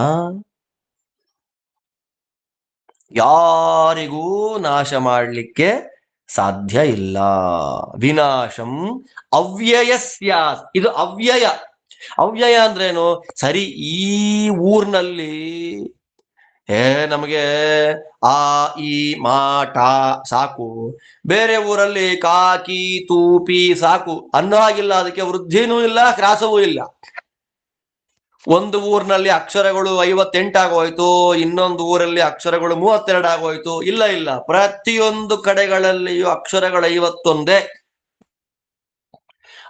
ಯಾರಿಗೂ ನಾಶ ಮಾಡಲಿಕ್ಕೆ ಸಾಧ್ಯ ಇಲ್ಲ. ವಿನಾಶಂ ಅವ್ಯಯಸ್ಯ. ಇದು ಅವ್ಯಯ. ಅವ್ಯಯ ಅಂದ್ರೇನು? ಸರಿ, ಈ ಊರ್ನಲ್ಲಿ ನಮಗೆ ಆ ಈ ಮಾಟ ಸಾಕು, ಬೇರೆ ಊರಲ್ಲಿ ಕಾಕಿ ತೂಪಿ ಸಾಕು ಅನ್ನೋ ಹಾಗಿಲ್ಲ. ಅದಕ್ಕೆ ವೃದ್ಧಿನೂ ಇಲ್ಲ, ಹ್ರಾಸವೂ ಇಲ್ಲ. ಒಂದು ಊರಿನಲ್ಲಿ ಅಕ್ಷರಗಳು 58 ಆಗೋಯ್ತು, ಇನ್ನೊಂದು ಊರಲ್ಲಿ ಅಕ್ಷರಗಳು 32 ಆಗೋಯ್ತು. ಇಲ್ಲ ಇಲ್ಲ, ಪ್ರತಿಯೊಂದು ಕಡೆಗಳಲ್ಲಿಯೂ ಅಕ್ಷರಗಳು 51.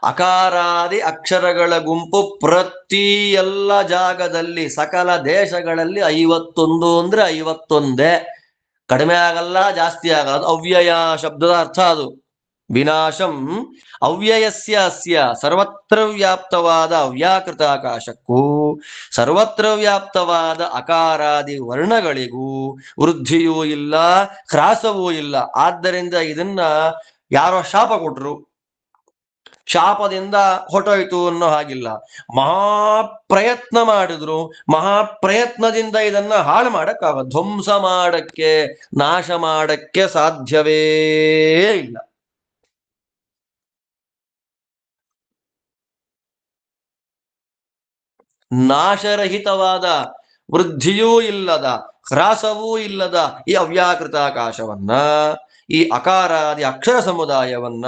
ಅಕಾರಾದಿ ಅಕ್ಷರಗಳ ಗುಂಪು ಪ್ರತಿ ಎಲ್ಲ ಜಾಗದಲ್ಲಿ, ಸಕಲ ದೇಶಗಳಲ್ಲಿ 51 ಅಂದ್ರೆ 51. ಕಡಿಮೆ ಆಗಲ್ಲ, ಜಾಸ್ತಿ ಆಗಲ್ಲ. ಅವ್ಯಯ ಶಬ್ದದ ಅರ್ಥ ಅದು. ವಿನಾಶಂ ಅವ್ಯಯಸ್ಯ ಅಸ್ಯ. ಸರ್ವತ್ರ ವ್ಯಾಪ್ತವಾದ ಅವ್ಯಾಕೃತ ಆಕಾಶಕ್ಕೂ ಸರ್ವತ್ರ ವ್ಯಾಪ್ತವಾದ ಅಕಾರಾದಿ ವರ್ಣಗಳಿಗೂ ವೃದ್ಧಿಯೂ ಇಲ್ಲ, ಹ್ರಾಸವೂ ಇಲ್ಲ. ಆದ್ದರಿಂದ ಇದನ್ನ ಯಾರೋ ಶಾಪ ಕೊಟ್ರು, ಶಾಪದಿಂದ ಹೊಟ್ಟೋಯ್ತು ಅನ್ನೋ ಹಾಗಿಲ್ಲ. ಮಹಾಪ್ರಯತ್ನ ಮಾಡಿದ್ರು, ಮಹಾಪ್ರಯತ್ನದಿಂದ ಇದನ್ನ ಹಾಳು ಮಾಡಕ್ಕಾಗ, ಧ್ವಂಸ ಮಾಡಕ್ಕೆ, ನಾಶ ಮಾಡಕ್ಕೆ ಸಾಧ್ಯವೇ ಇಲ್ಲ. ನಾಶರಹಿತವಾದ, ವೃದ್ಧಿಯೂ ಇಲ್ಲದ, ಹ್ರಾಸವೂ ಇಲ್ಲದ ಈ ಅವ್ಯಾಕೃತಾಕಾಶವನ್ನ, ಈ ಅಕಾರಾದಿ ಅಕ್ಷರ ಸಮುದಾಯವನ್ನ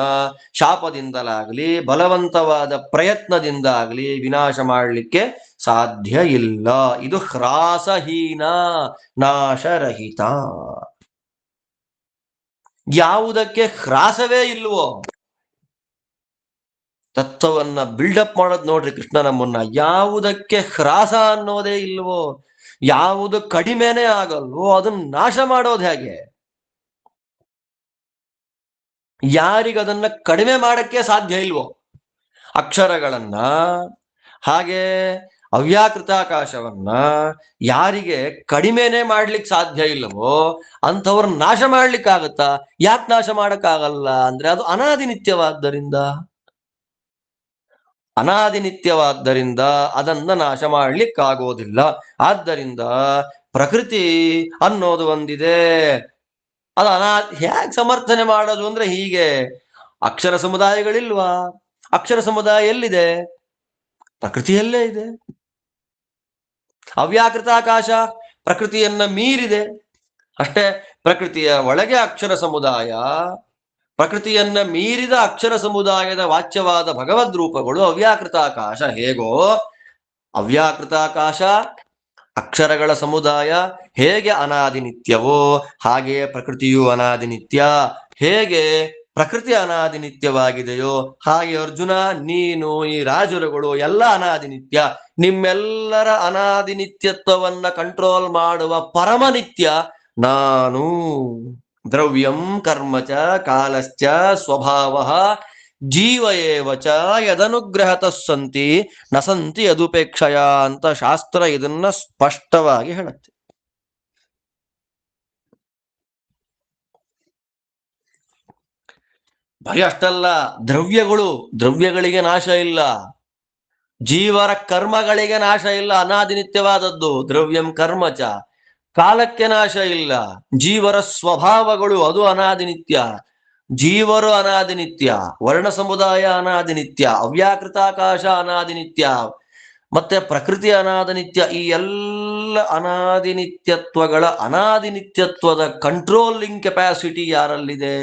ಶಾಪದಿಂದಲಾಗಲಿ ಬಲವಂತವಾದ ಪ್ರಯತ್ನದಿಂದಾಗಲಿ ವಿನಾಶ ಮಾಡಲಿಕ್ಕೆ ಸಾಧ್ಯ ಇಲ್ಲ. ಇದು ಹ್ರಾಸಹೀನ, ನಾಶರಹಿತ. ಯಾವುದಕ್ಕೆ ಹ್ರಾಸವೇ ಇಲ್ವೋ ತತ್ವವನ್ನ ಬಿಲ್ಡಪ್ ಮಾಡೋದು ನೋಡ್ರಿ ಕೃಷ್ಣ ನಮ್ಮನ್ನ. ಯಾವುದಕ್ಕೆ ಹ್ರಾಸ ಅನ್ನೋದೇ ಇಲ್ವೋ, ಯಾವುದು ಕಡಿಮೆನೇ ಆಗಲ್ವೋ ಅದನ್ನ ನಾಶ ಮಾಡೋದು ಹೇಗೆ? ಯಾರಿಗದನ್ನ ಕಡಿಮೆ ಮಾಡಕ್ಕೆ ಸಾಧ್ಯ ಇಲ್ವೋ ಅಕ್ಷರಗಳನ್ನ, ಹಾಗೆ ಅವ್ಯಾಕೃತಾಕಾಶವನ್ನ ಯಾರಿಗೆ ಕಡಿಮೆನೆ ಮಾಡ್ಲಿಕ್ಕೆ ಸಾಧ್ಯ ಇಲ್ಲವೋ ಅಂಥವ್ರನ್ನ ನಾಶ ಮಾಡ್ಲಿಕ್ಕಾಗತ್ತಾ? ಯಾಕೆ ನಾಶ ಮಾಡಕ್ಕಾಗಲ್ಲ ಅಂದ್ರೆ ಅದು ಅನಾದಿನಿತ್ಯವಾದ್ದರಿಂದ. ಅನಾದಿನಿತ್ಯವಾದ್ದರಿಂದ ಅದನ್ನ ನಾಶ ಮಾಡ್ಲಿಕ್ಕಾಗೋದಿಲ್ಲ. ಆದ್ದರಿಂದ ಪ್ರಕೃತಿ ಅನ್ನೋದು ಒಂದಿದೆ, ಅದು ಹೇಗೆ ಸಮರ್ಥನೆ ಮಾಡೋದು ಅಂದ್ರೆ ಹೀಗೆ. ಅಕ್ಷರ ಸಮುದಾಯಗಳಿಲ್ವಾ? ಅಕ್ಷರ ಸಮುದಾಯ ಎಲ್ಲಿದೆ? ಪ್ರಕೃತಿಯಲ್ಲೇ ಇದೆ. ಅವ್ಯಾಕೃತಾಕಾಶ ಪ್ರಕೃತಿಯನ್ನ ಮೀರಿದೆ ಅಷ್ಟೇ. ಪ್ರಕೃತಿಯ ಒಳಗೆ ಅಕ್ಷರ ಸಮುದಾಯ, ಪ್ರಕೃತಿಯನ್ನ ಮೀರಿದ ಅಕ್ಷರ ಸಮುದಾಯದ ವಾಚ್ಯವಾದ ಭಗವದ್ ರೂಪಗಳು ಅವ್ಯಾಕೃತಾಕಾಶ. ಹೇಗೋ ಅವ್ಯಾಕೃತಾಕಾಶ ಅಕ್ಷರಗಳ ಸಮುದಾಯ ಹೇಗೆ ಅನಾದಿನಿತ್ಯವೋ ಹಾಗೆಯೇ ಪ್ರಕೃತಿಯು ಅನಾದಿನಿತ್ಯ. ಹೇಗೆ ಪ್ರಕೃತಿ ಅನಾದಿನಿತ್ಯವಾಗಿದೆಯೋ ಹಾಗೆ ಅರ್ಜುನ, ನೀನು, ಈ ರಾಜರುಗಳು ಎಲ್ಲ ಅನಾದಿನಿತ್ಯ. ನಿಮ್ಮೆಲ್ಲರ ಅನಾದಿನಿತ್ಯತ್ವವನ್ನ ಕಂಟ್ರೋಲ್ ಮಾಡುವ ಪರಮನಿತ್ಯ ನಾನು. ದ್ರವ್ಯಂ ಕರ್ಮ ಚ ಕಾಲಶ್ಚ ಸ್ವಭಾವಃ ಜೀವ ಏವ ಚ ಯದನುಗ್ರಹತಃ ಸಂತಿ ನ ಸಂತಿ ಯದುಪೇಕ್ಷಯ ಅಂತ ಶಾಸ್ತ್ರ ಇದನ್ನ ಸ್ಪಷ್ಟವಾಗಿ ಹೇಳುತ್ತೆ. ಬರೀ ಅಷ್ಟಲ್ಲ, ದ್ರವ್ಯಗಳಿಗೆ ನಾಶ ಇಲ್ಲ, ಜೀವರ ಕರ್ಮಗಳಿಗೆ ನಾಶ ಇಲ್ಲ, ಅನಾದಿನಿತ್ಯವಾದದ್ದು. ದ್ರವ್ಯಂ ಕರ್ಮ ಚ. ಕಾಲಕ್ಕೆ ನಾಶ ಇಲ್ಲ, ಜೀವರ ಸ್ವಭಾವಗಳು ಅದು ಅನಾದಿನಿತ್ಯ. ಜೀವರು ಅನಾದಿ ನಿತ್ಯ, ವರ್ಣ ಸಮುದಾಯ ಅನಾದಿ ನಿತ್ಯ, ಅವ್ಯಾಕೃತಾಕಾಶ ಅನಾದಿ ನಿತ್ಯ, ಮತ್ತೆ ಪ್ರಕೃತಿ ಅನಾದಿ ನಿತ್ಯ. ಈ ಎಲ್ಲ ಅನಾದಿ ನಿತ್ಯತ್ವಗಳ ಅನಾದಿ ನಿತ್ಯತ್ವದ ಕಂಟ್ರೋಲಿಂಗ್ ಕೆಪಾಸಿಟಿ ಯಾರಲ್ಲಿದೆ?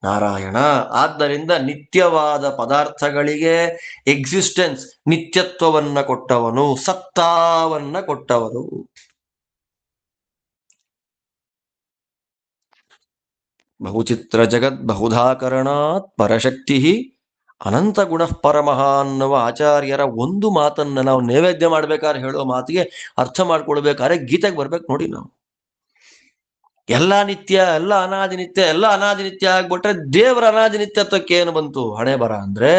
ನಾರಾಯಣ. ಆದ್ದರಿಂದ ನಿತ್ಯವಾದ ಪದಾರ್ಥಗಳಿಗೆ ಎಕ್ಸಿಸ್ಟೆನ್ಸ್, ನಿತ್ಯತ್ವವನ್ನ ಕೊಟ್ಟವನು, ಸತ್ತಾವನ್ನ ಕೊಟ್ಟವನು. ಬಹುಚಿತ್ರ ಜಗತ್ ಬಹುಧಾಕರಣಾತ್ ಪರಶಕ್ತಿ ಅನಂತ ಗುಣ ಪರಮಃ ಅನ್ನುವ ಆಚಾರ್ಯರ ಒಂದು ಮಾತನ್ನ ನಾವು ನೈವೇದ್ಯ ಮಾಡ್ಬೇಕಾದ್ರೆ ಹೇಳೋ ಮಾತಿಗೆ ಅರ್ಥ ಮಾಡ್ಕೊಳ್ಬೇಕಾದ್ರೆ ಗೀತೆಗೆ ಬರ್ಬೇಕು ನೋಡಿ. ನಾವು ಎಲ್ಲ ನಿತ್ಯ, ಎಲ್ಲ ಅನಾದಿ ನಿತ್ಯ, ಎಲ್ಲ ಅನಾದಿ ನಿತ್ಯ ಆಗ್ಬಿಟ್ರೆ ದೇವರ ಅನಾದಿ ನಿತ್ಯತ್ವಕ್ಕೆ ಏನು ಬಂತು? ಹಣೆ ಬರ. ಅಂದ್ರೆ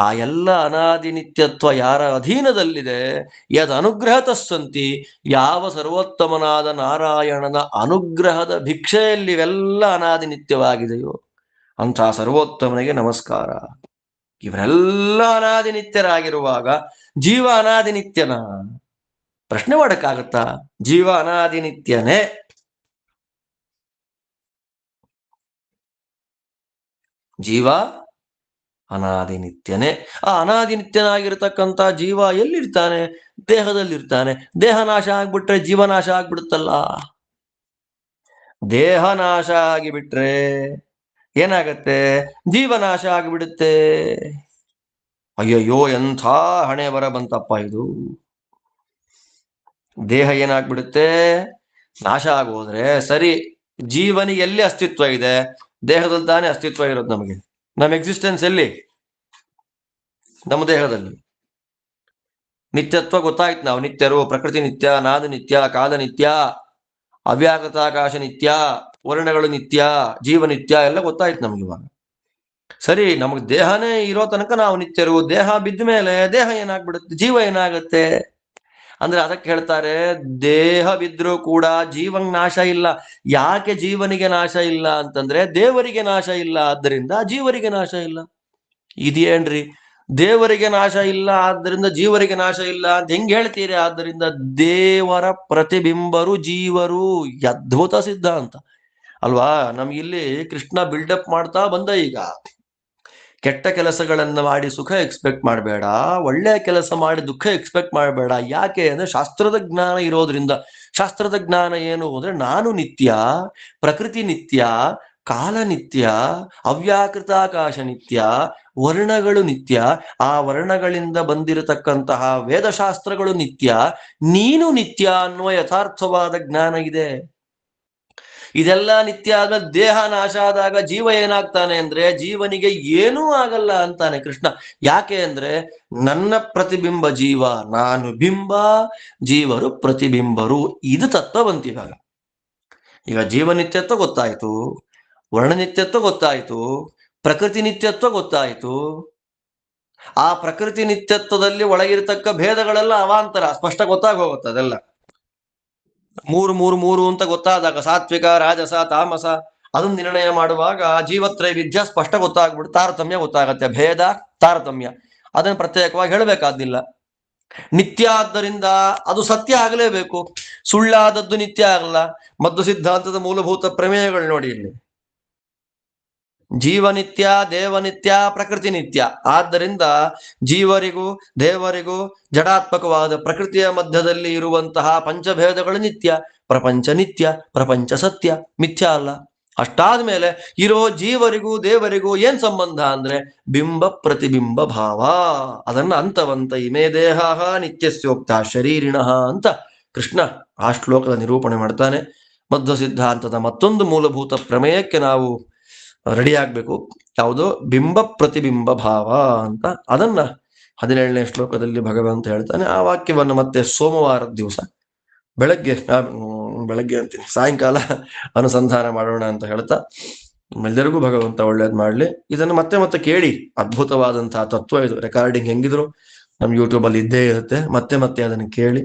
ಆ ಎಲ್ಲ ಅನಾದಿ ನಿತ್ಯತ್ವ ಯಾರ ಅಧೀನದಲ್ಲಿದೆ, ಯದ್ ಅನುಗ್ರಹ ತಸ್ಸಂತಿ, ಯಾವ ಸರ್ವೋತ್ತಮನಾದ ನಾರಾಯಣನ ಅನುಗ್ರಹದ ಭಿಕ್ಷೆಯಲ್ಲಿ ಇವೆಲ್ಲ ಅನಾದಿ ನಿತ್ಯವಾಗಿದೆಯೋ ಅಂಥ ಸರ್ವೋತ್ತಮನಿಗೆ ನಮಸ್ಕಾರ. ಇವರೆಲ್ಲ ಅನಾದಿ ನಿತ್ಯರಾಗಿರುವಾಗ ಜೀವ ಅನಾದಿ ನಿತ್ಯನ? ಪ್ರಶ್ನೆ ಮಾಡಕ್ಕಾಗತ್ತಾ? ಜೀವ ಅನಾದಿ ನಿತ್ಯನೇ. ಜೀವ ಅನಾದಿ ನಿತ್ಯನೇ. ಆ ಅನಾದಿ ನಿತ್ಯನಾಗಿರ್ತಕ್ಕಂಥ ಜೀವ ಎಲ್ಲಿರ್ತಾನೆ? ದೇಹದಲ್ಲಿರ್ತಾನೆ. ದೇಹ ನಾಶ ಆಗ್ಬಿಟ್ರೆ ಜೀವನಾಶ ಆಗ್ಬಿಡುತ್ತಲ್ಲ. ದೇಹ ನಾಶ ಆಗಿಬಿಟ್ರೆ ಏನಾಗತ್ತೆ? ಜೀವನಾಶ ಆಗಿಬಿಡುತ್ತೆ. ಅಯ್ಯಯ್ಯೋ, ಎಂಥ ಹಣೆ ಬರ ಬಂತಪ್ಪ ಇದು. ದೇಹ ಏನಾಗ್ಬಿಡುತ್ತೆ? ನಾಶ ಆಗೋದ್ರೆ ಸರಿ, ಜೀವನಿಗೆ ಎಲ್ಲಿ ಅಸ್ತಿತ್ವ ಇದೆ? ದೇಹದಲ್ಲಿ ತಾನೇ ಅಸ್ತಿತ್ವ ಇರೋದು ನಮಗೆ. ನಮ್ಮ ಎಕ್ಸಿಸ್ಟೆನ್ಸ್ ಎಲ್ಲಿ? ನಮ್ಮ ದೇಹದಲ್ಲಿ. ನಿತ್ಯತ್ವ ಗೊತ್ತಾಯ್ತು. ನಾವು ನಿತ್ಯರು, ಪ್ರಕೃತಿ ನಿತ್ಯ, ನಾದ ನಿತ್ಯ, ಕಾಲ ನಿತ್ಯ, ಅವ್ಯಾಕೃತಾಕಾಶ ನಿತ್ಯ, ವರ್ಣಗಳು ನಿತ್ಯ, ಜೀವ ನಿತ್ಯ ಎಲ್ಲ ಗೊತ್ತಾಯ್ತು ನಮ್ಗೆ ಇವಾಗ. ಸರಿ, ನಮಗೆ ದೇಹನೇ ಇರೋ ತನಕ ನಾವು ನಿತ್ಯರು. ದೇಹ ಬಿದ್ದ ಮೇಲೆ ದೇಹ ಏನಾಗ್ಬಿಡುತ್ತೆ? ಜೀವ ಏನಾಗುತ್ತೆ? ಅಂದ್ರೆ ಅದಕ್ಕೆ ಹೇಳ್ತಾರೆ, ದೇಹ ಬಿದ್ರೂ ಕೂಡ ಜೀವನ್ ನಾಶ ಇಲ್ಲ. ಯಾಕೆ ಜೀವನಿಗೆ ನಾಶ ಇಲ್ಲ ಅಂತಂದ್ರೆ ದೇವರಿಗೆ ನಾಶ ಇಲ್ಲ, ಆದ್ದರಿಂದ ಜೀವರಿಗೆ ನಾಶ ಇಲ್ಲ. ಇದೇನ್ರಿ? ದೇವರಿಗೆ ನಾಶ ಇಲ್ಲ ಆದ್ದರಿಂದ ಜೀವರಿಗೆ ನಾಶ ಇಲ್ಲ ಅಂತ ಹೆಂಗ್ ಹೇಳ್ತೀರಿ? ಆದ್ದರಿಂದ ದೇವರ ಪ್ರತಿಬಿಂಬರು ಜೀವರು. ಅದ್ಭುತ ಸಿದ್ಧಾಂತ ಅಲ್ವಾ? ನಮ್ಗಿಲ್ಲಿ ಕೃಷ್ಣ ಬಿಲ್ಡಪ್ ಮಾಡ್ತಾ ಬಂದ. ಈಗ ಕೆಟ್ಟ ಕೆಲಸಗಳನ್ನ ಮಾಡಿ ಸುಖ ಎಕ್ಸ್ಪೆಕ್ಟ್ ಮಾಡಬೇಡ, ಒಳ್ಳೆ ಕೆಲಸ ಮಾಡಿ ದುಃಖ ಎಕ್ಸ್ಪೆಕ್ಟ್ ಮಾಡಬೇಡ. ಯಾಕೆ ಅಂದ್ರೆ ಶಾಸ್ತ್ರದ ಜ್ಞಾನ ಇರೋದ್ರಿಂದ. ಶಾಸ್ತ್ರದ ಜ್ಞಾನ ಏನು ಅಂದ್ರೆ ನಾನು ನಿತ್ಯ, ಪ್ರಕೃತಿ ನಿತ್ಯ, ಕಾಲ ನಿತ್ಯ, ಅವ್ಯಾಕೃತಾಕಾಶ ನಿತ್ಯ, ವರ್ಣಗಳು ನಿತ್ಯ, ಆ ವರ್ಣಗಳಿಂದ ಬಂದಿರತಕ್ಕಂತಹ ವೇದಶಾಸ್ತ್ರಗಳು ನಿತ್ಯ, ನೀನು ನಿತ್ಯ ಅನ್ನುವ ಯಥಾರ್ಥವಾದ ಜ್ಞಾನ ಇದೆ. ಇದೆಲ್ಲ ನಿತ್ಯ ಆದ್ಮೇಲೆ ದೇಹ ನಾಶ ಆದಾಗ ಜೀವ ಏನಾಗ್ತಾನೆ ಅಂದ್ರೆ ಜೀವನಿಗೆ ಏನೂ ಆಗಲ್ಲ ಅಂತಾನೆ ಕೃಷ್ಣ. ಯಾಕೆ ಅಂದ್ರೆ ನನ್ನ ಪ್ರತಿಬಿಂಬ ಜೀವ, ನಾನು ಬಿಂಬ, ಜೀವರು ಪ್ರತಿಬಿಂಬರು. ಇದು ತತ್ವ ಬಂತು ಇವಾಗ. ಈಗ ಜೀವ ನಿತ್ಯತ್ವ ಗೊತ್ತಾಯ್ತು, ವರ್ಣ ನಿತ್ಯತ್ವ ಗೊತ್ತಾಯ್ತು, ಪ್ರಕೃತಿ ನಿತ್ಯತ್ವ ಗೊತ್ತಾಯ್ತು. ಆ ಪ್ರಕೃತಿ ನಿತ್ಯತ್ವದಲ್ಲಿ ಒಳಗಿರತಕ್ಕ ಭೇದಗಳೆಲ್ಲ ಅವಾಂತರ ಸ್ಪಷ್ಟ ಗೊತ್ತಾಗ ಹೋಗುತ್ತೆ. ಅದೆಲ್ಲ ಮೂರು ಮೂರು ಮೂರು ಅಂತ ಗೊತ್ತಾದಾಗ ಸಾತ್ವಿಕ, ರಾಜಸ, ತಾಮಸ ಅದನ್ನು ನಿರ್ಣಯ ಮಾಡುವಾಗ ಜೀವತ್ರೈವಿಧ್ಯ ಸ್ಪಷ್ಟ ಗೊತ್ತಾಗ್ಬಿಟ್ಟು ತಾರತಮ್ಯ ಗೊತ್ತಾಗತ್ತೆ. ಭೇದ, ತಾರತಮ್ಯ ಅದನ್ನು ಪ್ರತ್ಯೇಕವಾಗಿ ಹೇಳಬೇಕಾದಿಲ್ಲ. ನಿತ್ಯ ಆದ್ದರಿಂದ ಅದು ಸತ್ಯ ಆಗಲೇಬೇಕು. ಸುಳ್ಳಾದದ್ದು ನಿತ್ಯ ಆಗಲ್ಲ. ಮದ್ದು ಸಿದ್ಧಾಂತದ ಮೂಲಭೂತ ಪ್ರಮೇಯಗಳು ನೋಡಿ ಇಲ್ಲಿ. ಜೀವನಿತ್ಯ, ದೇವನಿತ್ಯ, ಪ್ರಕೃತಿ ನಿತ್ಯ. ಆದ್ದರಿಂದ ಜೀವರಿಗೂ ದೇವರಿಗೂ ಜಡಾತ್ಮಕವಾದ ಪ್ರಕೃತಿಯ ಮಧ್ಯದಲ್ಲಿ ಇರುವಂತಹ ಪಂಚಭೇದಗಳು ನಿತ್ಯ. ಪ್ರಪಂಚ ನಿತ್ಯ, ಪ್ರಪಂಚ ಸತ್ಯ, ಮಿಥ್ಯ ಅಲ್ಲ. ಅಷ್ಟಾದ ಮೇಲೆ ಇರೋ ಜೀವರಿಗೂ ದೇವರಿಗೂ ಏನ್ ಸಂಬಂಧ ಅಂದ್ರೆ ಬಿಂಬ ಪ್ರತಿಬಿಂಬ ಭಾವ. ಅದನ್ನ ಅಂತವಂತ ಇಮೇ ದೇಹ ನಿತ್ಯಸ್ಯೋಕ್ತ ಶರೀರಿಣ ಅಂತ ಕೃಷ್ಣ ಆ ಶ್ಲೋಕದ ನಿರೂಪಣೆ ಮಾಡ್ತಾನೆ. ಮಧ್ವ ಸಿದ್ಧಾಂತದ ಮತ್ತೊಂದು ಮೂಲಭೂತ ಪ್ರಮೇಯಕ್ಕೆ ನಾವು ರೆಡಿ ಆಗ್ಬೇಕು. ಯಾವುದು? ಬಿಂಬ ಪ್ರತಿಬಿಂಬ ಭಾವ ಅಂತ. ಅದನ್ನ 17ನೇ ಶ್ಲೋಕದಲ್ಲಿ ಭಗವಂತ ಹೇಳ್ತಾನೆ. ಆ ವಾಕ್ಯವನ್ನು ಮತ್ತೆ ಸೋಮವಾರದ ದಿವಸ ಬೆಳಗ್ಗೆ ಅಂತೀನಿ, ಸಾಯಂಕಾಲ ಅನುಸಂಧಾನ ಮಾಡೋಣ ಅಂತ ಹೇಳ್ತಾ, ಎಲ್ಲರಿಗೂ ಭಗವಂತ ಒಳ್ಳೇದ್ ಮಾಡ್ಲಿ. ಇದನ್ನು ಮತ್ತೆ ಮತ್ತೆ ಕೇಳಿ. ಅದ್ಭುತವಾದಂತಹ ತತ್ವ ಇದು. ರೆಕಾರ್ಡಿಂಗ್ ಹೆಂಗಿದ್ರು ನಮ್ ಯೂಟ್ಯೂಬ್ ಅಲ್ಲಿ ಇದ್ದೇ ಇರುತ್ತೆ. ಮತ್ತೆ ಮತ್ತೆ ಅದನ್ನು ಕೇಳಿ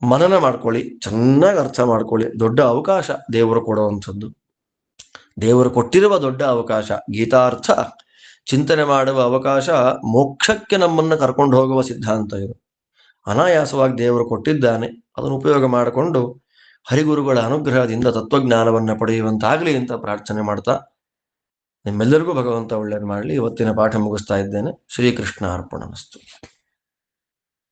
ಮನನ ಮಾಡ್ಕೊಳ್ಳಿ, ಚೆನ್ನಾಗಿ ಅರ್ಥ ಮಾಡ್ಕೊಳ್ಳಿ. ದೊಡ್ಡ ಅವಕಾಶ ದೇವರು ಕೊಡುವಂಥದ್ದು, ದೇವರು ಕೊಟ್ಟಿರುವ ದೊಡ್ಡ ಅವಕಾಶ. ಗೀತಾರ್ಥ ಚಿಂತನೆ ಮಾಡುವ ಅವಕಾಶ, ಮೋಕ್ಷಕ್ಕೆ ನಮ್ಮನ್ನು ಕರ್ಕೊಂಡು ಹೋಗುವ ಸಿದ್ಧಾಂತ ಇದು. ಅನಾಯಾಸವಾಗಿ ದೇವರು ಕೊಟ್ಟಿದ್ದಾನೆ. ಅದನ್ನು ಉಪಯೋಗ ಮಾಡಿಕೊಂಡು ಹರಿಗುರುಗಳ ಅನುಗ್ರಹದಿಂದ ತತ್ವಜ್ಞಾನವನ್ನು ಪಡೆಯುವಂತಾಗಲಿ ಅಂತ ಪ್ರಾರ್ಥನೆ ಮಾಡ್ತಾ ನಿಮ್ಮೆಲ್ಲರಿಗೂ ಭಗವಂತ ಒಳ್ಳೇದು ಮಾಡಲಿ. ಇವತ್ತಿನ ಪಾಠ ಮುಗಿಸ್ತಾ ಇದ್ದೇನೆ. ಶ್ರೀಕೃಷ್ಣ ಅರ್ಪಣಮಸ್ತು.